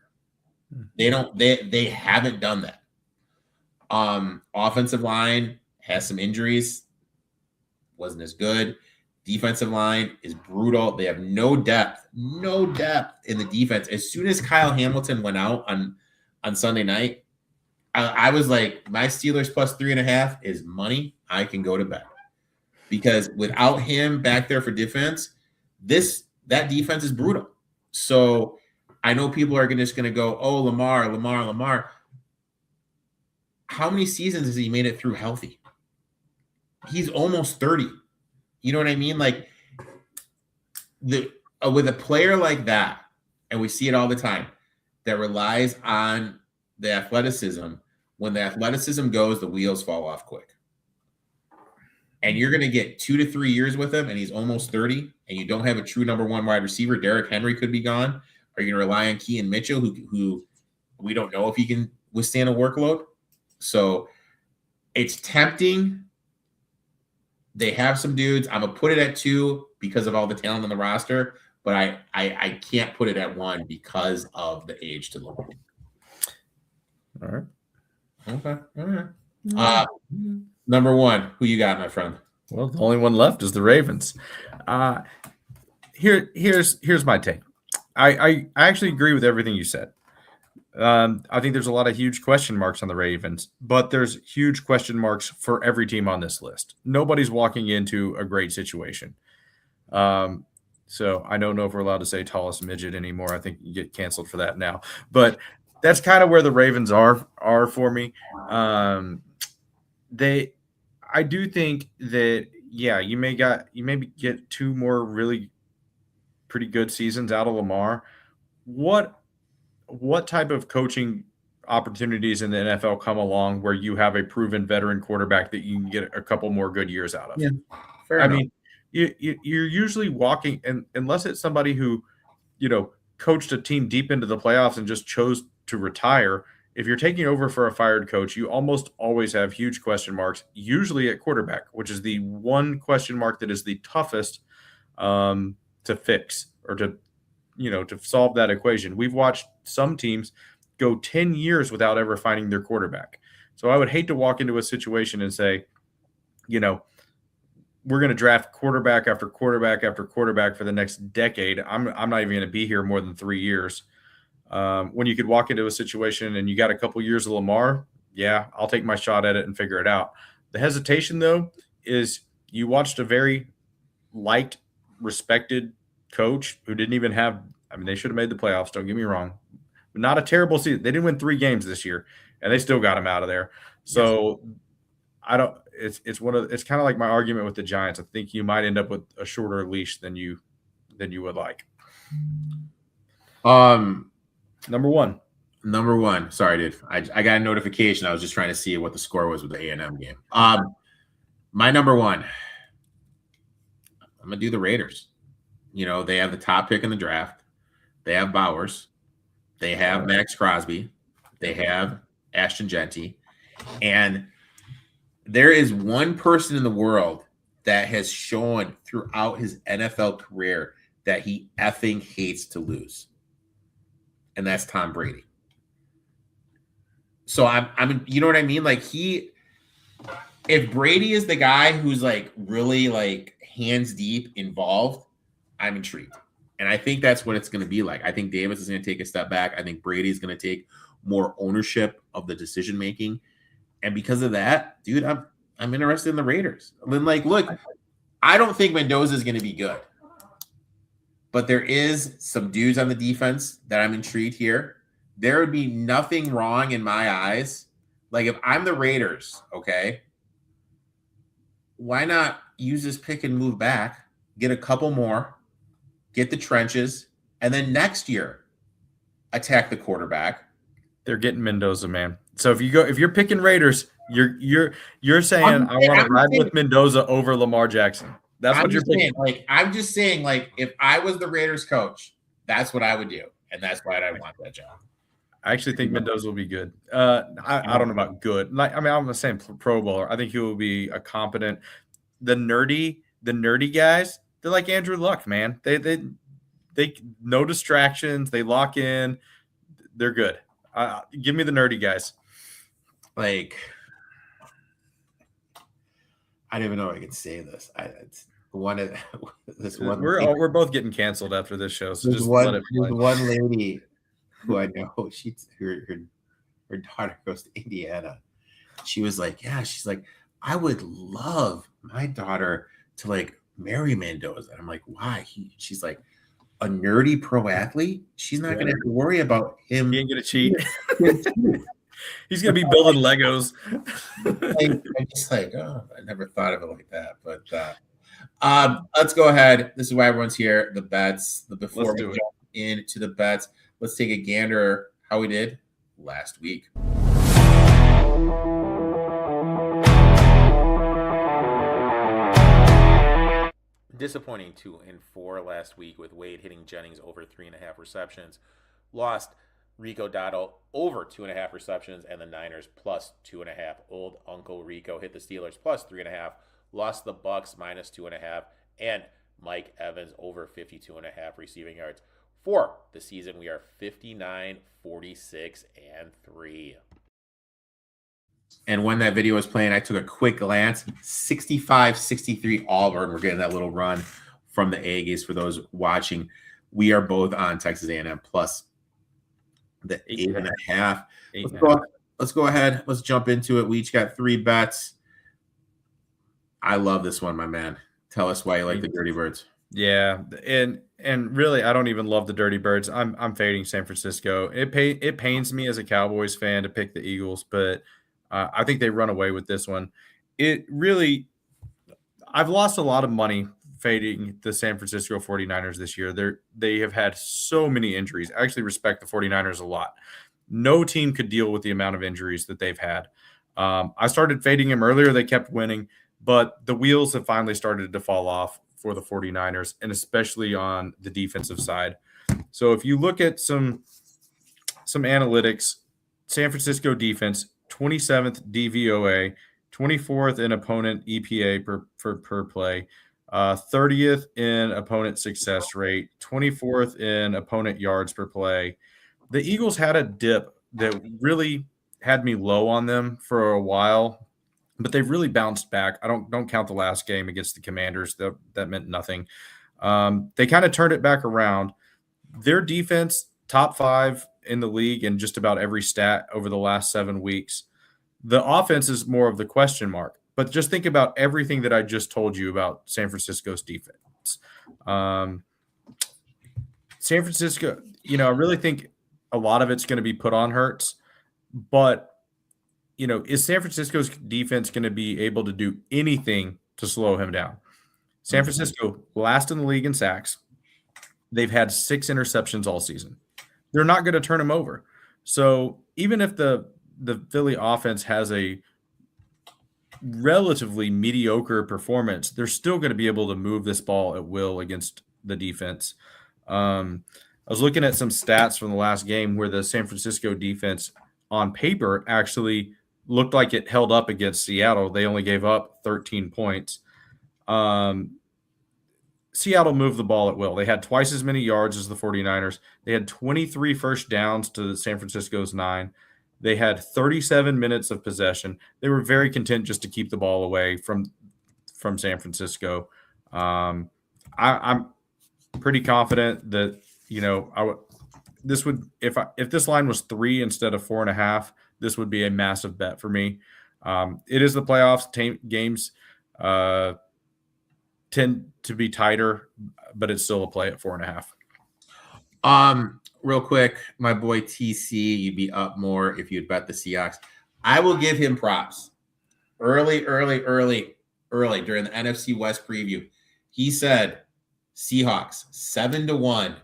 They haven't done that. Offensive line has some injuries, wasn't as good. Defensive line is brutal. They have no depth in the defense. As soon as Kyle Hamilton went out on Sunday night, I was like, my Steelers plus 3.5 is money. I can go to bed, because without him back there for defense, that defense is brutal. So I know people are just going to go, oh, Lamar. How many seasons has he made it through healthy? He's almost 30. You know what I mean? Like, with a player like that, and we see it all the time, that relies on the athleticism. When the athleticism goes, the wheels fall off quick. And you're going to get 2 to 3 years with him, and he's almost 30, and you don't have a true number 1 wide receiver. Derrick Henry could be gone. Are you going to rely on Keaton Mitchell, who we don't know if he can withstand a workload? So it's tempting. They have some dudes. I'm going to put it at 2 because of all the talent on the roster, but I can't put it at 1 because of the age to Lamar. All right. Okay. All right. Number 1, who you got, my friend? Well, the only one left is the Ravens. Here's my take. I actually agree with everything you said. I think there's a lot of huge question marks on the Ravens, but there's huge question marks for every team on this list. Nobody's walking into a great situation. So I don't know if we're allowed to say tallest midget anymore. I think you get canceled for that now. But that's kind of where the Ravens are for me. I do think that, yeah, you may get 2 more really pretty good seasons out of Lamar. What type of coaching opportunities in the NFL come along where you have a proven veteran quarterback that you can get a couple more good years out of? Yeah, fair enough. I mean, you're usually walking, and unless it's somebody who, coached a team deep into the playoffs and just chose to retire, if you're taking over for a fired coach, you almost always have huge question marks, usually at quarterback, which is the one question mark that is the toughest to fix or to solve that equation. We've watched some teams go 10 years without ever finding their quarterback. So I would hate to walk into a situation and say, we're going to draft quarterback after quarterback after quarterback for the next decade. I'm not even going to be here more than 3 years. When you could walk into a situation and you got a couple years of Lamar, yeah, I'll take my shot at it and figure it out. The hesitation, though, is you watched a very liked, respected coach who didn't even have – I mean, they should have made the playoffs, don't get me wrong. But not a terrible season. They didn't win 3 games this year, and they still got him out of there. So I don't – it's kind of like my argument with the Giants. I think you might end up with a shorter leash than you would like. Number one. Sorry, dude. I got a notification. I was just trying to see what the score was with the A&M game. My number one, I'm going to do the Raiders. They have the top pick in the draft. They have Bowers. They have Max Crosby. They have Ashton Genty. And there is one person in the world that has shown throughout his NFL career that he effing hates to lose. And that's Tom Brady. So I'm you know what I mean? Like if Brady is the guy who's like really like hands deep involved, I'm intrigued. And I think that's what it's going to be like. I think Davis is going to take a step back. I think Brady is going to take more ownership of the decision making. And because of that, dude, I'm interested in the Raiders. I mean, like, look, I don't think Mendoza is going to be good. But there is some dudes on the defense that I'm intrigued here. There would be nothing wrong in my eyes. Like, if I'm the Raiders, okay, why not use this pick and move back, get a couple more, get the trenches, and then next year attack the quarterback. They're getting Mendoza, man. So if you're picking Raiders, you're saying I want to ride with Mendoza over Lamar Jackson. That's what you're saying. Like, I'm just saying, like, if I was the Raiders coach, that's what I would do, and that's why I want that job. I actually think Mendoza will be good. I don't know about good. Like, I mean, I'm the same Pro Bowler. I think he will be a competent. The nerdy guys, they're like Andrew Luck, man. They no distractions. They lock in. They're good. Give me the nerdy guys. Like, I don't even know if I can say this. We're both getting canceled after this show. So just let it play. There's one lady who I know. Her daughter goes to Indiana. She was like, she's like, I would love my daughter to like marry Mendoza. And I'm like, why? She's like, a nerdy pro athlete. She's not going to have to worry about him. He ain't going to cheat. He's going to be building Legos. I'm just like, oh, I never thought of it like that. But let's go ahead. This is why everyone's here. The bets. Before we jump into the bets, let's take a gander how we did last week. Disappointing 2-4 last week with Wade hitting Jennings over 3.5 receptions. Lost Rico Dotto over 2.5 receptions, and the Niners plus 2.5. Old Uncle Rico hit the Steelers plus 3.5. Lost the Bucks minus 2.5, and Mike Evans over 52.5 receiving yards. For the season, we are 59, 46, and 3. And when that video was playing, I took a quick glance. 65-63 Auburn. We're getting that little run from the Aggies. For those watching, we are both on Texas A&M plus the 8.5. Let's go ahead. Let's jump into it. We each got 3 bets. I love this one, my man. Tell us why you like the Dirty Birds. Yeah, and really, I don't even love the Dirty Birds. I'm fading San Francisco. It pains me as a Cowboys fan to pick the Eagles, but I think they run away with this one. I've lost a lot of money fading the San Francisco 49ers this year. They have had so many injuries. I actually respect the 49ers a lot. No team could deal with the amount of injuries that they've had. I started fading them earlier. They kept winning, but the wheels have finally started to fall off for the 49ers, and especially on the defensive side. So if you look at some analytics, San Francisco defense, 27th DVOA, 24th in opponent EPA per play, 30th in opponent success rate, 24th in opponent yards per play. The Eagles had a dip that really had me low on them for a while, but they've really bounced back. I don't count the last game against the Commanders. That meant nothing. They kind of turned it back around. Their defense, top 5 in the league in just about every stat over the last 7 weeks. The offense is more of the question mark. But just think about everything that I just told you about San Francisco's defense. San Francisco, I really think a lot of it's going to be put on Hurts. But, is San Francisco's defense going to be able to do anything to slow him down? San Francisco, last in the league in sacks. They've had 6 interceptions all season. They're not going to turn him over. So even if the Philly offense has a relatively mediocre performance, they're still going to be able to move this ball at will against the defense. I was looking at some stats from the last game where the San Francisco defense on paper actually looked like it held up against Seattle. They only gave up 13 points. Seattle moved the ball at will. They had twice as many yards as the 49ers. They had 23 first downs to San Francisco's 9. They had 37 minutes of possession. They were very content just to keep the ball away from San Francisco. I'm pretty confident that this would if this line was 3 instead of 4.5, this would be a massive bet for me. It is the playoffs. Games tend to be tighter, but it's still a play at 4.5. Real quick, my boy TC, you'd be up more if you'd bet the Seahawks. I will give him props. Early during the NFC West preview, he said Seahawks 7-1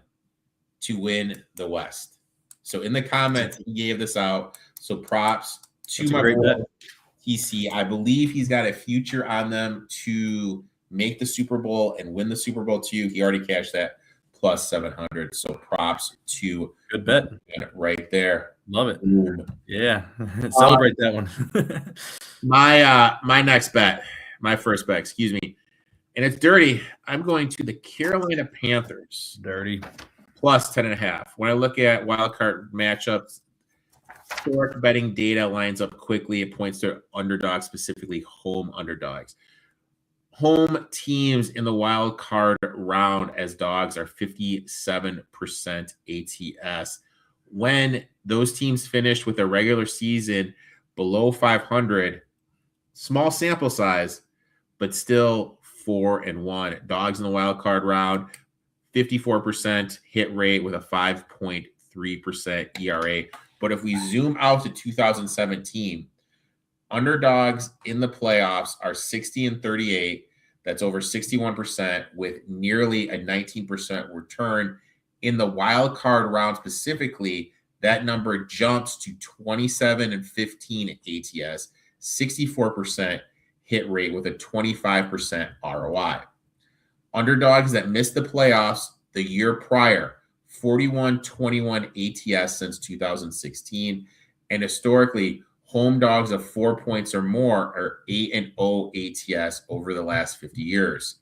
to win the West. So in the comments, he gave this out. So props to my boy TC. I believe he's got a future on them to make the Super Bowl and win the Super Bowl too. He already cashed that plus 700. So props to good bet right there. Love it. Yeah. Celebrate that one. My next bet, my first bet, excuse me. And it's dirty. I'm going to the Carolina Panthers. Dirty. Plus 10.5. When I look at wildcard matchups, historic betting data lines up quickly. It points to underdogs, specifically home underdogs. Home teams in the wild card round as dogs are 57% ATS. When those teams finish with a regular season below 500, small sample size, but still 4-1. Dogs in the wild card round, 54% hit rate with a 5.3% ERA. But if we zoom out to 2017, underdogs in the playoffs are 60-38. That's over 61% with nearly a 19% return. In the wild card round specifically, that number jumps to 27-15 ATS, 64% hit rate with a 25% ROI. Underdogs that missed the playoffs the year prior, 41-21 ATS since 2016. And historically, home dogs of 4 points or more are 8-0 ATS over the last 50 years.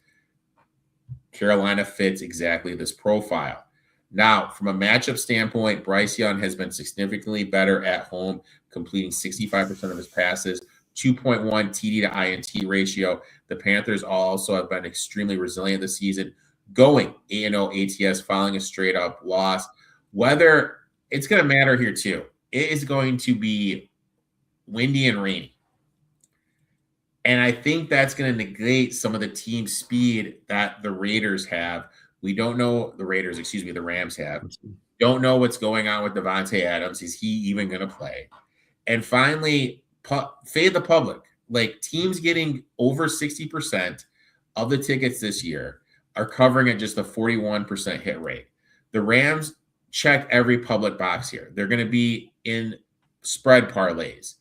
Carolina fits exactly this profile. Now, from a matchup standpoint, Bryce Young has been significantly better at home, completing 65% of his passes, 2.1 TD to INT ratio. The Panthers also have been extremely resilient this season, going 8-0 ATS following a straight-up loss. Whether it's going to matter here, too. It is going to be windy and rainy. And I think that's going to negate some of the team speed that the Raiders have. We don't know the Rams have. Don't know what's going on with Devontae Adams. Is he even going to play? And finally, fade the public. Like, teams getting over 60% of the tickets this year are covering at just a 41% hit rate. The Rams check every public box here. They're going to be in spread parlays,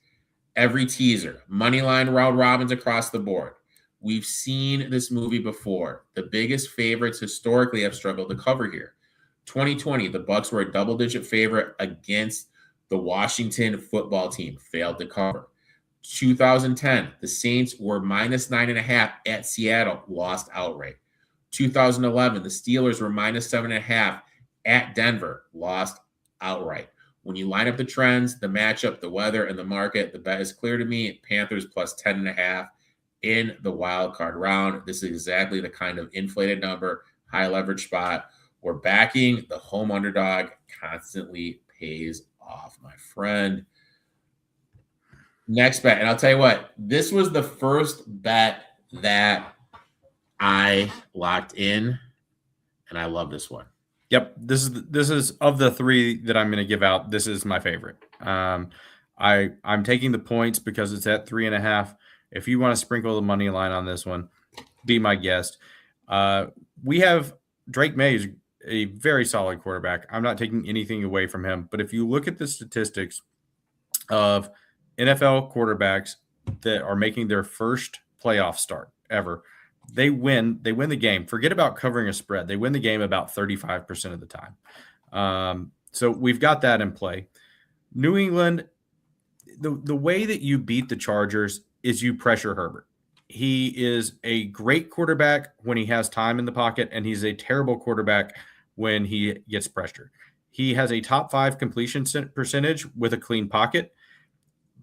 every teaser, money line round robins across the board. We've seen this movie before. The biggest favorites historically have struggled to cover here. 2020, the Bucs were a double-digit favorite against the Washington football team failed to cover. 2010, the Saints were -9.5 at Seattle, lost outright. 2011, the Steelers were -7.5 at Denver, lost outright. When you line up the trends, the matchup, the weather, and the market, the bet is clear to me. Panthers plus 10.5 in the wild card round. This is exactly the kind of inflated number, high leverage spot where backing the home underdog constantly pays off, my friend. Next bet, and I'll tell you what, this was the first bet that I locked in, and I love this one. Yep, this is of the three that I'm going to give out. This is my favorite. I'm taking the points because it's at 3.5. If you want to sprinkle the money line on this one, be my guest. We have Drake May is a very solid quarterback. I'm not taking anything away from him, but if you look at the statistics of NFL quarterbacks that are making their first playoff start ever, they win the game. Forget about covering a spread. They win the game about 35% of the time. So we've got that in play. New England, the way that you beat the Chargers is you pressure Herbert. He is a great quarterback when he has time in the pocket, and he's a terrible quarterback when he gets pressure. He has a top 5 completion percentage with a clean pocket.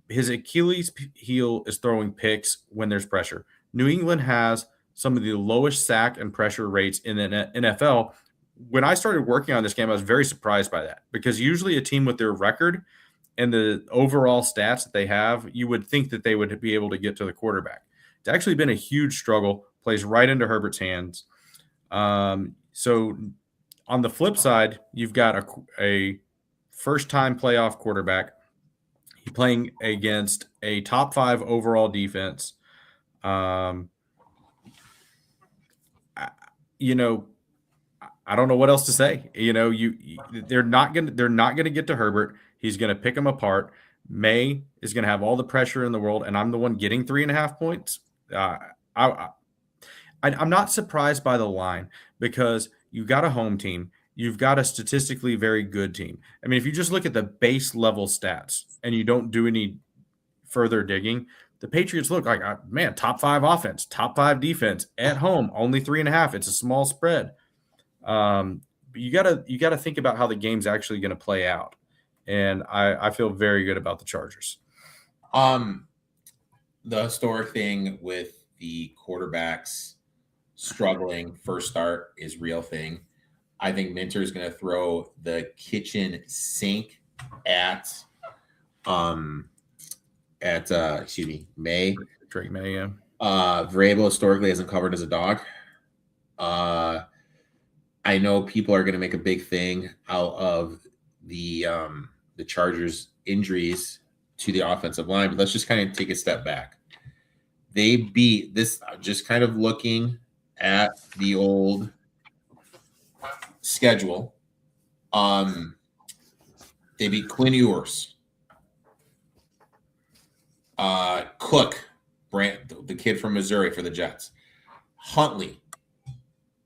His Achilles heel is throwing picks when there's pressure. New England has some of the lowest sack and pressure rates in the NFL. When I started working on this game, I was very surprised by that because usually a team with their record and the overall stats that they have, you would think that they would be able to get to the quarterback. It's actually been a huge struggle, plays right into Herbert's hands. So on the flip side, you've got a first-time playoff quarterback. He's playing against a top 5 overall defense. I don't know what else to say. They're not gonna get to Herbert. He's gonna pick them apart. May is gonna have all the pressure in the world, and I'm the one getting 3.5 points. I'm not surprised by the line because you got a home team. You've got a statistically very good team. I mean, if you just look at the base level stats and you don't do any further digging, the Patriots look like, top 5 offense, top 5 defense at home, only 3.5. It's a small spread. You gotta think about how the game's actually going to play out. And I feel very good about the Chargers. The historic thing with the quarterbacks struggling first start is real thing. I think Minter is going to throw the kitchen sink at May. Drake May, yeah. Vrabel historically hasn't covered as a dog. I know people are going to make a big thing out of the Chargers' injuries to the offensive line, but let's just kind of take a step back. They beat this, just kind of looking at the old schedule. They beat Quinn Ewers, Cook, the kid from Missouri for the Jets, Huntley.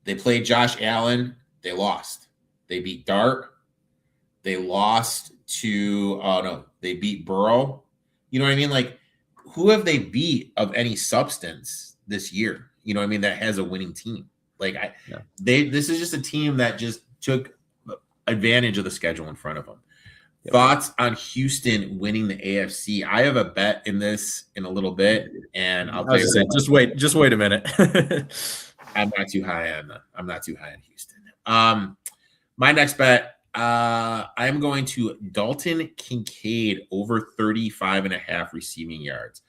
They played Josh Allen. They lost. They beat Dart. They lost to they beat Burrow. You know what I mean? Like, who have they beat of any substance this year? You know what I mean? That has a winning team. This is just a team that just took advantage of the schedule in front of them. Yep. Thoughts on Houston winning the AFC? I have a bet in this in a little bit, and I'll tell you. Just wait a minute. I'm not too high on Houston. My next bet, I'm going to Dalton Kincaid over 35.5 receiving yards.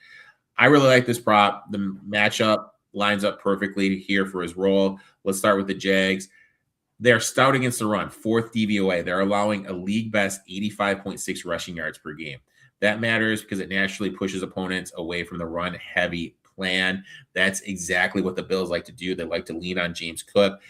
I really like this prop. The matchup lines up perfectly here for his role. Let's start with the Jags. They're stout against the run, 4th DVOA. They're allowing a league best 85.6 rushing yards per game. That matters because it naturally pushes opponents away from the run-heavy plan. That's exactly what the Bills like to do. They like to lean on James Cook.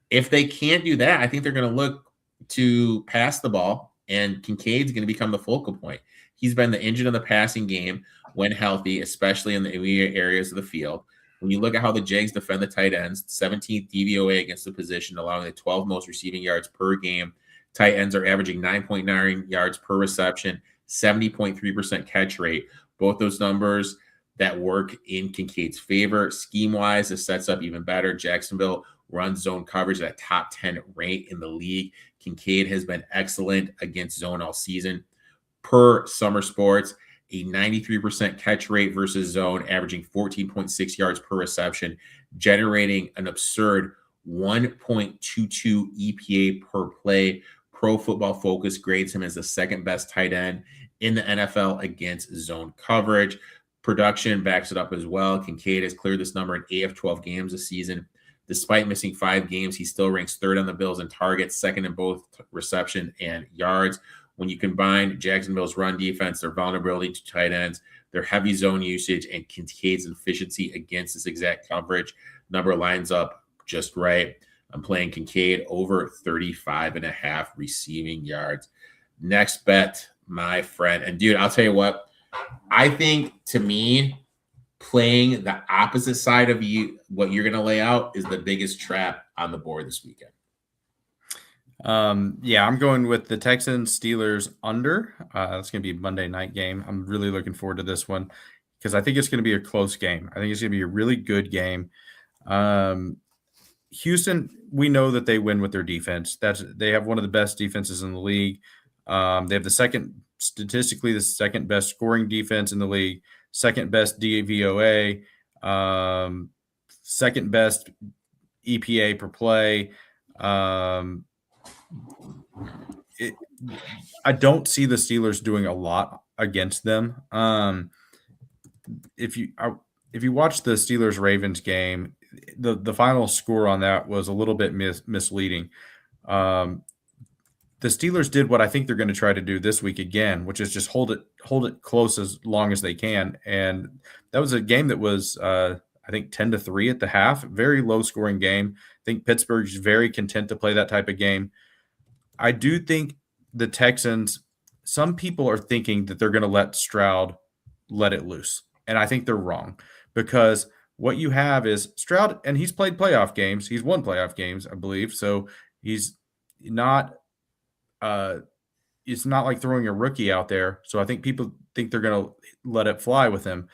If they can't do that, I think they're going to look to pass the ball, and Kincaid's going to become the focal point. He's been the engine of the passing game when healthy, especially in the immediate areas of the field. When you look at how the Jags defend the tight ends, 17th DVOA against the position, allowing the 12th most receiving yards per game Tight ends are averaging 9.9 yards per reception, 70.3% catch rate. Both those numbers that work in Kincaid's favor. Scheme-wise, this sets up even better. Jacksonville runs zone coverage at a top 10 rate in the league. Kincaid has been excellent against zone all season. Per Summer Sports, a 93% catch rate versus zone, averaging 14.6 yards per reception, generating an absurd 1.22 EPA per play. Pro Football Focus grades him as the second best tight end in the NFL against zone coverage. Production backs it up as well. Kincaid has cleared this number in 8 of 12 games this season. Despite missing 5 games, he still ranks third on the Bills in targets, second in both reception and yards. When you combine Jacksonville's run defense, their vulnerability to tight ends, their heavy zone usage, and Kincaid's efficiency against this exact coverage, number lines up just right. I'm playing Kincaid over 35.5 receiving yards. Next bet, my friend. And dude, I'll tell you what, I think to me, playing the opposite side of you, what you're going to lay out is the biggest trap on the board this weekend. Yeah, I'm going with the Texans Steelers under. That's going to be a Monday night game. I'm really looking forward to this one because I think it's going to be a close game. I think it's going to be a really good game. Houston, we know that they win with their defense. They have one of the best defenses in the league. They have statistically the second best scoring defense in the league, second best DVOA, second best EPA per play. I don't see the Steelers doing a lot against them. If you watch the Steelers-Ravens game, the final score on that was a little bit misleading. The Steelers did what I think they're going to try to do this week again, which is just hold it close as long as they can. And that was a game that was, I think, 10-3 at the half. Very low-scoring game. I think Pittsburgh's very content to play that type of game. I do think the Texans, some people are thinking that they're going to let Stroud let it loose. And I think they're wrong because what you have is Stroud, and he's played playoff games. He's won playoff games, I believe. So he's not it's not like throwing a rookie out there. So I think people think they're going to let it fly with him.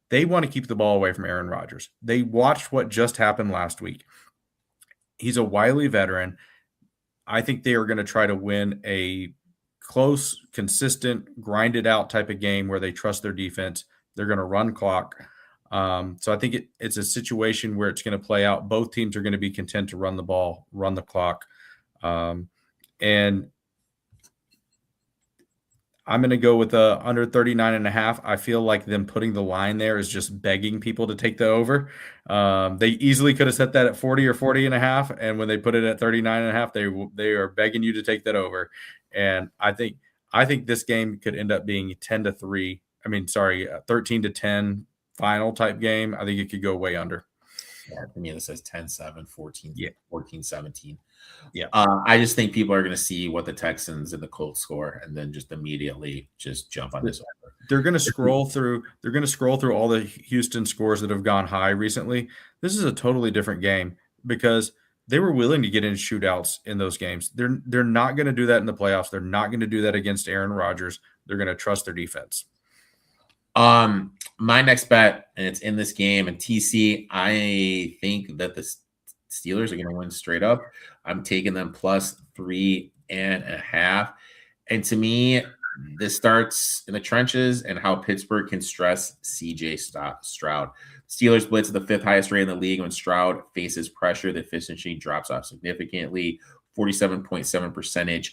They want to keep the ball away from Aaron Rodgers. They watched what just happened last week. He's a wily veteran. I think they are going to try to win a close, consistent, grinded out type of game where they trust their defense. They're going to run clock. So I think it's a situation where it's going to play out. Both teams are going to be content to run the ball, run the clock. And I'm going to go with under 39.5. I feel like them putting the line there is just begging people to take the over. They easily could have set that at 40 or 40.5. And when they put it at 39.5, they are begging you to take that over. And I think this game could end up being 10-3. 13-10 final type game. I think it could go way under. Yeah, to me, this says 10-7, 14, yeah. 14-17. Yeah. I just think people are going to see what the Texans and the Colts score and then just immediately just jump on this over. They're going to scroll through all the Houston scores that have gone high recently. This is a totally different game because they were willing to get in shootouts in those games. They're not going to do that in the playoffs. They're not going to do that against Aaron Rodgers. They're going to trust their defense. My next bet, and it's in this game, and TC, I think that the Steelers are going to win straight up. I'm taking them plus 3.5. And to me, this starts in the trenches and how Pittsburgh can stress CJ Stroud. Steelers blitz at the 5th highest rate in the league. When Stroud faces pressure, the efficiency drops off significantly. 47.7%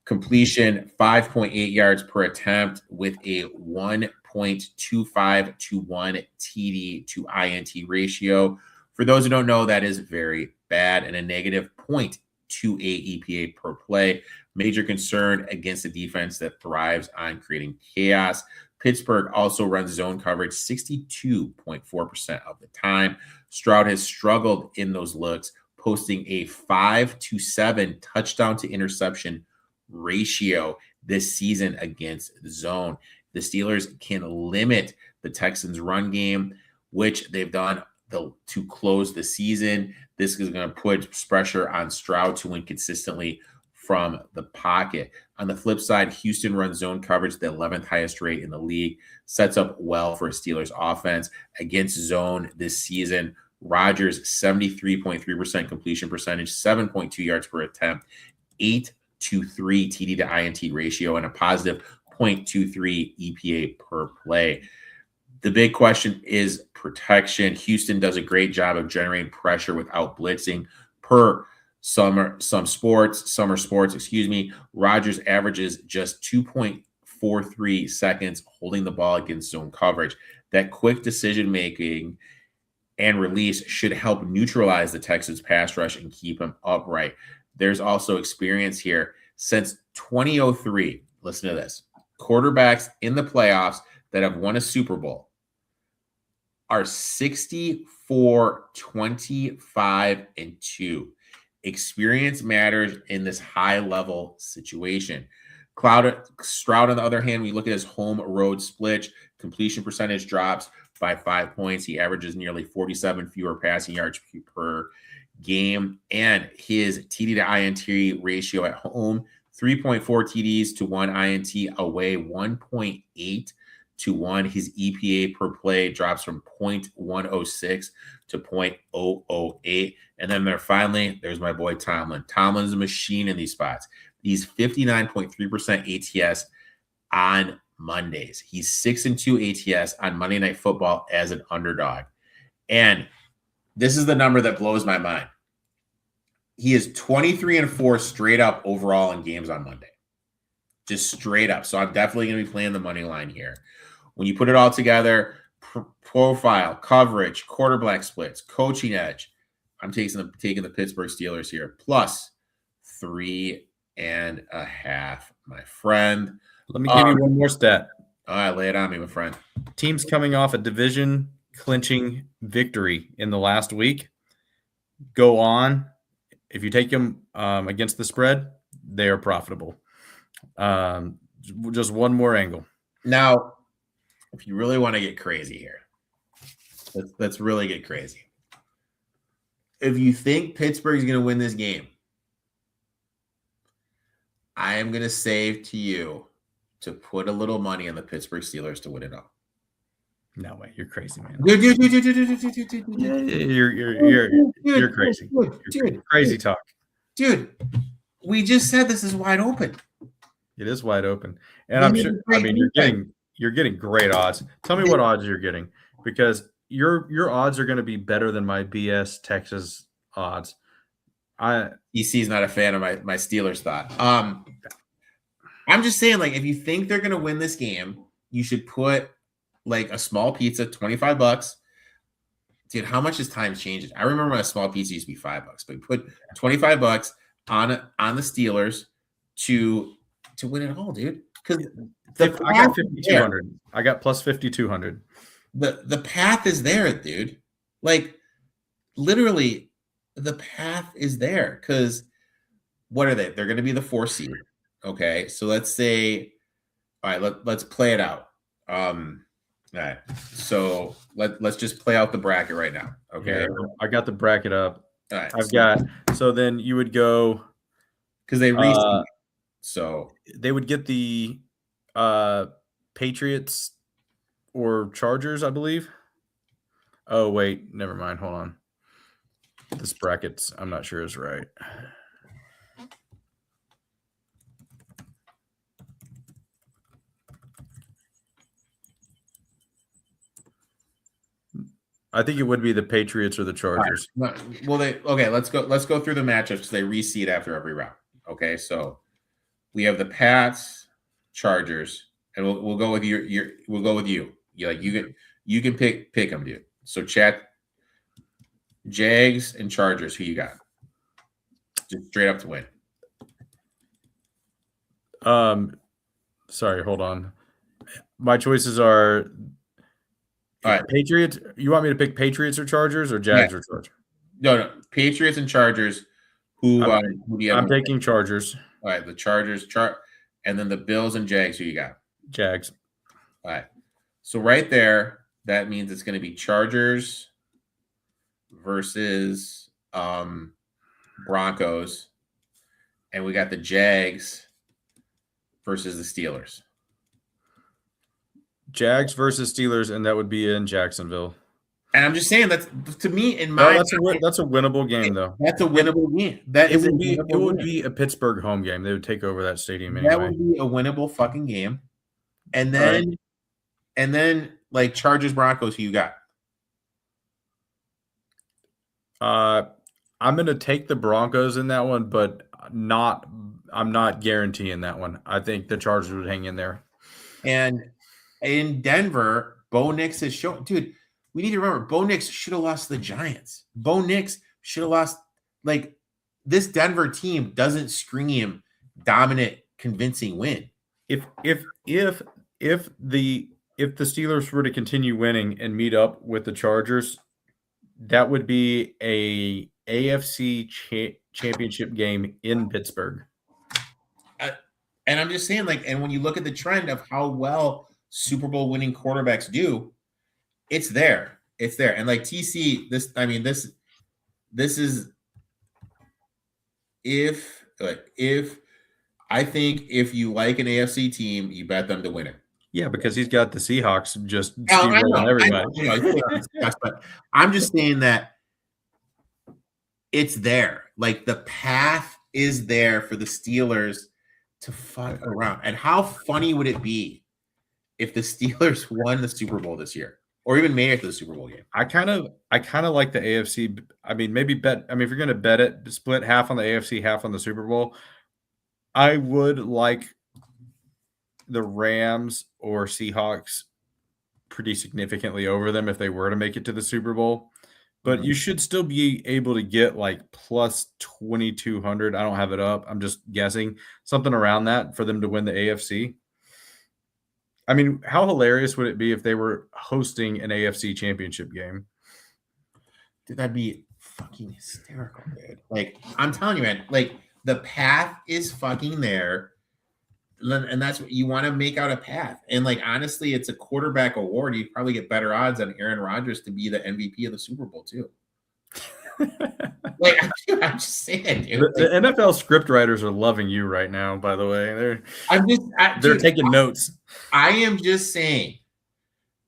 completion, 5.8 yards per attempt with a 1.25 to 1 TD to INT ratio. For those who don't know, that is very bad, and a negative 0.28 EPA per play. Major concern against a defense that thrives on creating chaos. Pittsburgh also runs zone coverage 62.4% of the time. Stroud has struggled in those looks, posting a 5-7 touchdown to interception ratio this season against zone. The Steelers can limit the Texans' run game, which they've done to close the season. This is going to put pressure on Stroud to win consistently from the pocket. On the flip side, Houston runs zone coverage, the 11th highest rate in the league, sets up well for a Steelers offense against zone this season. Rodgers, 73.3% completion percentage, 7.2 yards per attempt, 8-3 TD to INT ratio, and a positive 0.23 EPA per play. The big question is protection. Houston does a great job of generating pressure without blitzing per Summer Sports. Rodgers averages just 2.43 seconds holding the ball against zone coverage. That quick decision making and release should help neutralize the Texans pass rush and keep him upright. There's also experience here. Since 2003, listen to this, quarterbacks in the playoffs that have won a Super Bowl are 64, 25, and 2. Experience matters in this high-level situation. Stroud, on the other hand, we look at his home road split. Completion percentage drops by 5 points. He averages nearly 47 fewer passing yards per game. And his TD to INT ratio at home, 3.4 TDs to 1 INT, away 1.8 to 1. His EPA per play drops from 0.106 to 0.008. And then there's my boy Tomlin. Tomlin's a machine in these spots. He's 59.3% ATS on Mondays. He's 6-2 ATS on Monday Night Football as an underdog. And this is the number that blows my mind. He is 23-4 straight up overall in games on Monday. Just straight up. So I'm definitely going to be playing the money line here. When you put it all together, profile, coverage, quarterback splits, coaching edge, I'm taking the Pittsburgh Steelers here, plus 3.5, my friend. Let me give you one more stat. All right, lay it on me, my friend. Teams coming off a division clinching victory in the last week go on. If you take them against the spread, they are profitable. Just one more angle. Now, if you really want to get crazy here, let's really get crazy. If you think Pittsburgh is going to win this game, I am going to say to you to put a little money on the Pittsburgh Steelers to win it all. No way, you're crazy, man. Dude, You're crazy. Crazy talk. Dude, we just said this is wide open. It is wide open, and I'm sure. I mean, you're getting great odds. Tell me what odds you're getting, because your odds are going to be better than my BS Texas odds. EC's not a fan of my Steelers thought. I'm just saying, like, if you think they're going to win this game, you should put like a small pizza, $25. Dude, how much has times changed? I remember when a small pizza used to be $5, but put $25 on the Steelers to win it all, dude. Because I got 5,200. I got plus 5,200. The path is there, dude. Like, literally, the path is there. Because what are they? They're going to be the 4 seed. Okay, so let's say, all right, let's play it out. All right, so let's just play out the bracket right now. Okay, yeah, I got the bracket up. All right, so then you would go, because they reseed. So they would get the Patriots or Chargers, I believe. Oh wait, never mind. Hold on. This bracket's I'm not sure is right. I think it would be the Patriots or the Chargers. Right. Well, let's go through the matchups because they reseed after every round. Okay, so we have the Pats, Chargers, and we'll go with we'll go with you. You can pick them, dude. So chat, Jags and Chargers. Who you got? Just straight up to win. Sorry, hold on. My choices are. All right, Patriots. You want me to pick Patriots or Chargers or Jags or Chargers? No. Patriots and Chargers. Who do you have? I'm taking Chargers. All right, the Chargers, and then the Bills and Jags. Who you got? Jags. All right. So right there, that means it's going to be Chargers versus Broncos, and we got the Jags versus the Steelers. Jags versus Steelers, and that would be in Jacksonville. And I'm just saying that's to me in my that's a winnable game though. That's a winnable game. It would be a Pittsburgh home game. They would take over that stadium anyway. That would be a winnable fucking game. And then like Chargers Broncos, who you got? I'm going to take the Broncos in that one, but I'm not guaranteeing that one. I think the Chargers would hang in there. And in Denver, Bo Nix has shown, dude, we need to remember Bo Nix should have lost to the Giants. Bo Nix should have lost. Like, this Denver team doesn't scream dominant, convincing win. If the Steelers were to continue winning and meet up with the Chargers, that would be a AFC championship game in Pittsburgh. And I'm just saying, like, and when you look at the trend of how well Super Bowl winning quarterbacks do, it's there. It's there. And like TC, this is if I think if you like an AFC team, you bet them to win it. Yeah, because he's got the Seahawks just steamrolling everybody. But I'm just saying that it's there. Like, the path is there for the Steelers to fuck around. And how funny would it be if the Steelers won the Super Bowl this year, or even made it to the Super Bowl game? I kind of like the AFC. I mean, maybe bet. I mean, if you're going to bet it, split half on the AFC, half on the Super Bowl. I would like the Rams or Seahawks pretty significantly over them if they were to make it to the Super Bowl. But you should still be able to get like plus 2,200. I don't have it up. I'm just guessing something around that for them to win the AFC. I mean, how hilarious would it be if they were hosting an AFC championship game? Dude, that'd be fucking hysterical, dude. Like, I'm telling you, man, like, the path is fucking there. And that's what you want to make out a path. And like, honestly, it's a quarterback award. You probably get better odds on Aaron Rodgers to be the MVP of the Super Bowl too. Like, I'm just saying, dude. The NFL script writers are loving you right now, by the way. They're taking notes. I am just saying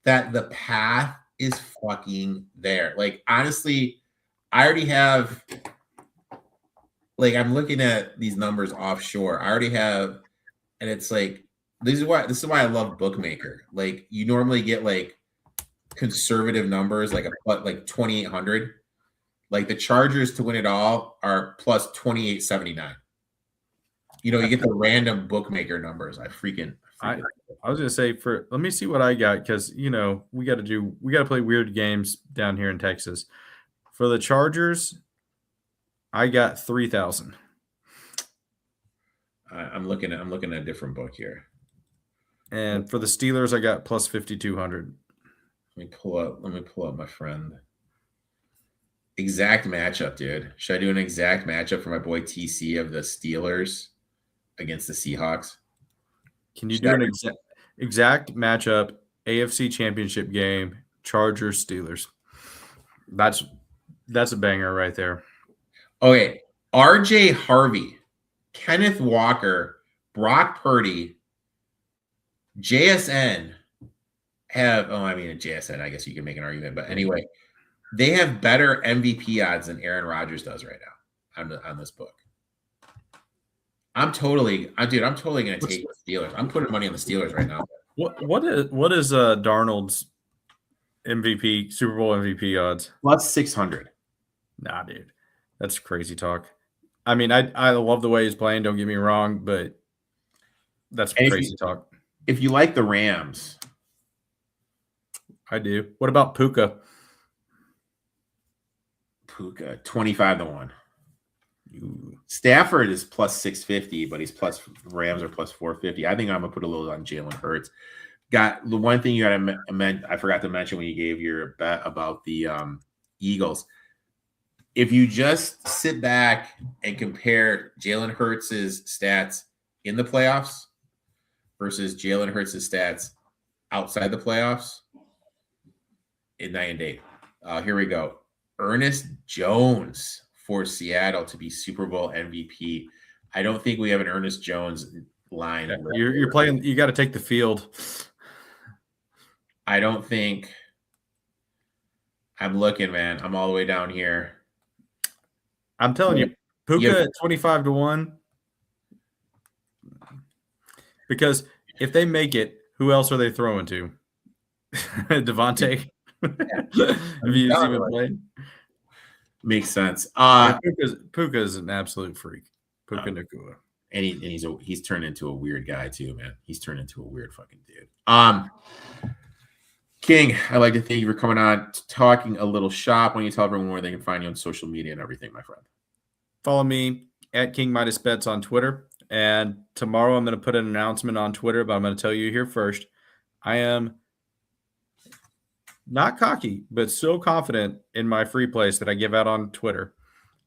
that the path is fucking there. Like, honestly, I already have, like, I'm looking at these numbers offshore. I already have. And it's like, this is why I love Bookmaker. Like, you normally get like conservative numbers, like 2,800. Like, the Chargers to win it all are plus 2,879. You know, you get the random Bookmaker numbers. I was gonna say, let me see what I got, because we got to play weird games down here in Texas. For the Chargers, I got 3,000. I'm looking at a different book here. And for the Steelers, I got plus 5,200. Let me pull up my friend. Exact matchup, dude. Should I do an exact matchup for my boy TC of the Steelers against the Seahawks? Can you do an exact matchup, AFC Championship game, Chargers Steelers? That's a banger right there. Okay, RJ Harvey, Kenneth Walker, Brock Purdy, JSN have, JSN, I guess you can make an argument, but anyway, they have better MVP odds than Aaron Rodgers does right now on this book. I'm totally going to take the Steelers. I'm putting money on the Steelers right now. What is Darnold's MVP, Super Bowl MVP odds? Plus 600. Nah, dude. That's crazy talk. I mean, I love the way he's playing, don't get me wrong, but that's crazy talk. If you like the Rams. I do. What about Puka? 25-1. Stafford is plus 650, but Rams are plus 450. I think I'm going to put a little on Jalen Hurts. Got the one thing you got to I forgot to mention when you gave your bet about the Eagles. If you just sit back and compare Jalen Hurts' stats in the playoffs versus Jalen Hurts' stats outside the playoffs, in night and day. Here we go. Ernest Jones for Seattle to be Super Bowl MVP. I don't think we have an Ernest Jones line. Yeah, you're playing. You got to take the field. I don't think. I'm looking, man. I'm all the way down here. I'm telling you, Puka at 25-1. Because if they make it, who else are they throwing to? Devontae. Have you even played? Makes sense. Puka is an absolute freak. Puka Nacua. And he's turned into a weird guy too, man. He's turned into a weird fucking dude. King, I'd like to thank you for coming on, talking a little shop. When you tell everyone where they can find you on social media and everything, my friend. Follow me at King Midas Bets on Twitter. And tomorrow I'm going to put an announcement on Twitter, but I'm going to tell you here first. I am not cocky, but so confident in my free plays that I give out on Twitter.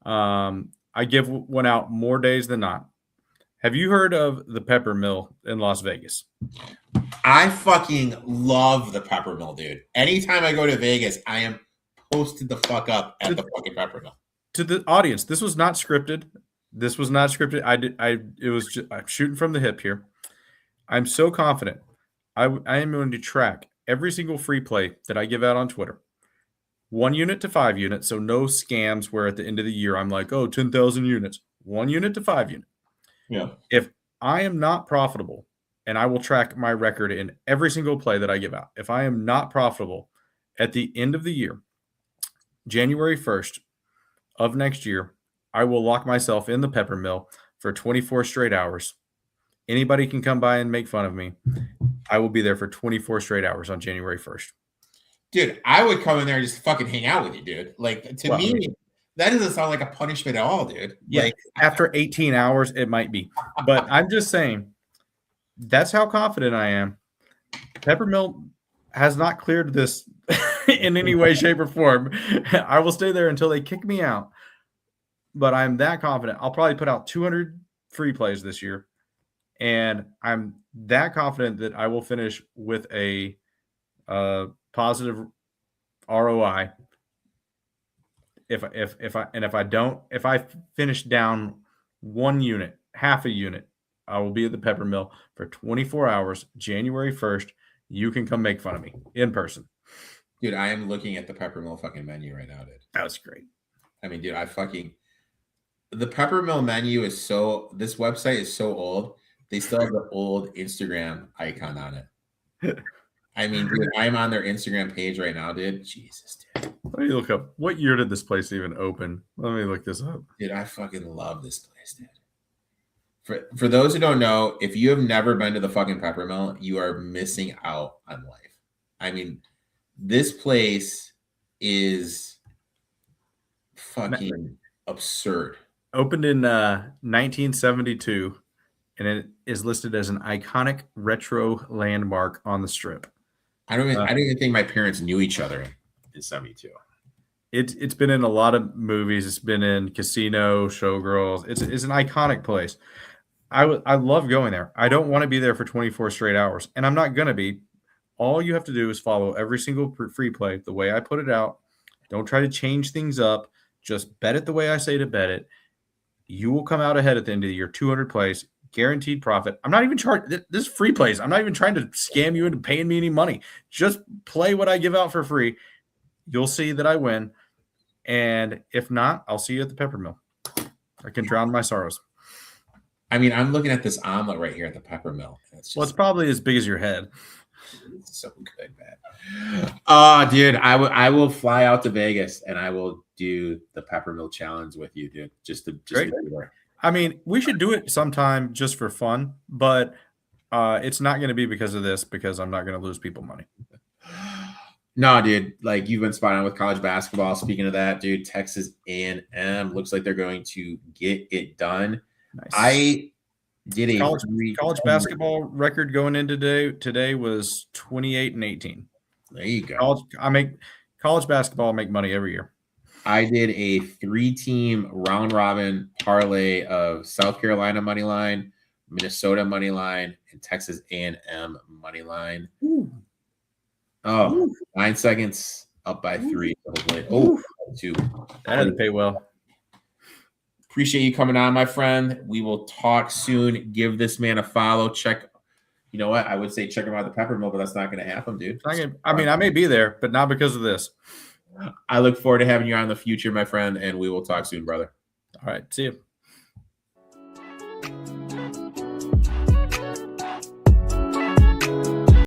I give one out more days than not. Have you heard of the Pepper Mill in Las Vegas? I fucking love the Pepper Mill, dude. Anytime I go to Vegas, I am posted the fuck up at the fucking Pepper Mill. To the audience, this was not scripted. I'm shooting from the hip here. I'm so confident. I am going to track every single free play that I give out on Twitter. 1 unit to 5 units. So no scams where at the end of the year, I'm like, 10,000 units, 1 unit to 5 units. Yeah. If I am not profitable, and I will track my record in every single play that I give out. If I am not profitable at the end of the year, January 1st of next year, I will lock myself in the Pepper Mill for 24 straight hours. Anybody can come by and make fun of me. I will be there for 24 straight hours on January 1st. Dude, I would come in there and just fucking hang out with you, dude. Like, to me, that doesn't sound like a punishment at all, dude. Yeah, like, after 18 hours, it might be. But I'm just saying, that's how confident I am. Peppermill has not cleared this in any way, shape, or form. I will stay there until they kick me out. But I'm that confident. I'll probably put out 200 free plays this year. And I'm that confident that I will finish with a positive ROI. If I finish down 1 unit, half a unit, I will be at the Pepper Mill for 24 hours, January 1st. You can come make fun of me in person. Dude, I am looking at the Pepper Mill fucking menu right now, dude. That was great. I mean, dude, the Pepper Mill menu is this website is so old. They still have the old Instagram icon on it. I mean, dude, I'm on their Instagram page right now, dude. Jesus, dude. Let me look up. What year did this place even open? Let me look this up. Dude, I fucking love this place, dude. For those who don't know, if you have never been to the fucking Pepper Mill, you are missing out on life. I mean, this place is fucking absurd. Opened in 1972, and it is listed as an iconic retro landmark on the Strip. I don't even think my parents knew each other in 72. It's been in a lot of movies. It's been in Casino, Showgirls. It's an iconic place. I love going there. I don't want to be there for 24 straight hours, and I'm not going to be. All you have to do is follow every single free play the way I put it out. Don't try to change things up. Just bet it the way I say to bet it. You will come out ahead at the end of the year, 200 plays, guaranteed profit. I'm not even charging this free plays. I'm not even trying to scam you into paying me any money. Just play what I give out for free. You'll see that I win. And if not, I'll see you at the Pepper Mill. I can drown my sorrows. I mean, I'm looking at this omelet right here at the Pepper Mill. It's probably as big as your head. It's so good, man. Dude, I will fly out to Vegas and I will do the Pepper Mill challenge with you, dude. Just to be there. I mean, we should do it sometime just for fun, but it's not going to be because of this, because I'm not going to lose people money. No, dude, like you've been spot on with college basketball. Speaking of that, dude, Texas A&M looks like they're going to get it done. Nice. I did a college basketball record going into today was 28-18. There you go. College basketball make money every year. I did a 3-team round robin parlay of South Carolina money line, Minnesota money line, and Texas A&M money line. Ooh. 9 seconds up by 3. Oh, 2. That had to pay well. Appreciate you coming on, my friend. We will talk soon. Give this man a follow. Check. You know what? I would say check him out at the Pepper Mill, but that's not going to happen, dude. I mean, I may be there, but not because of this. I look forward to having you on in the future, my friend, and we will talk soon, brother. All right. See you.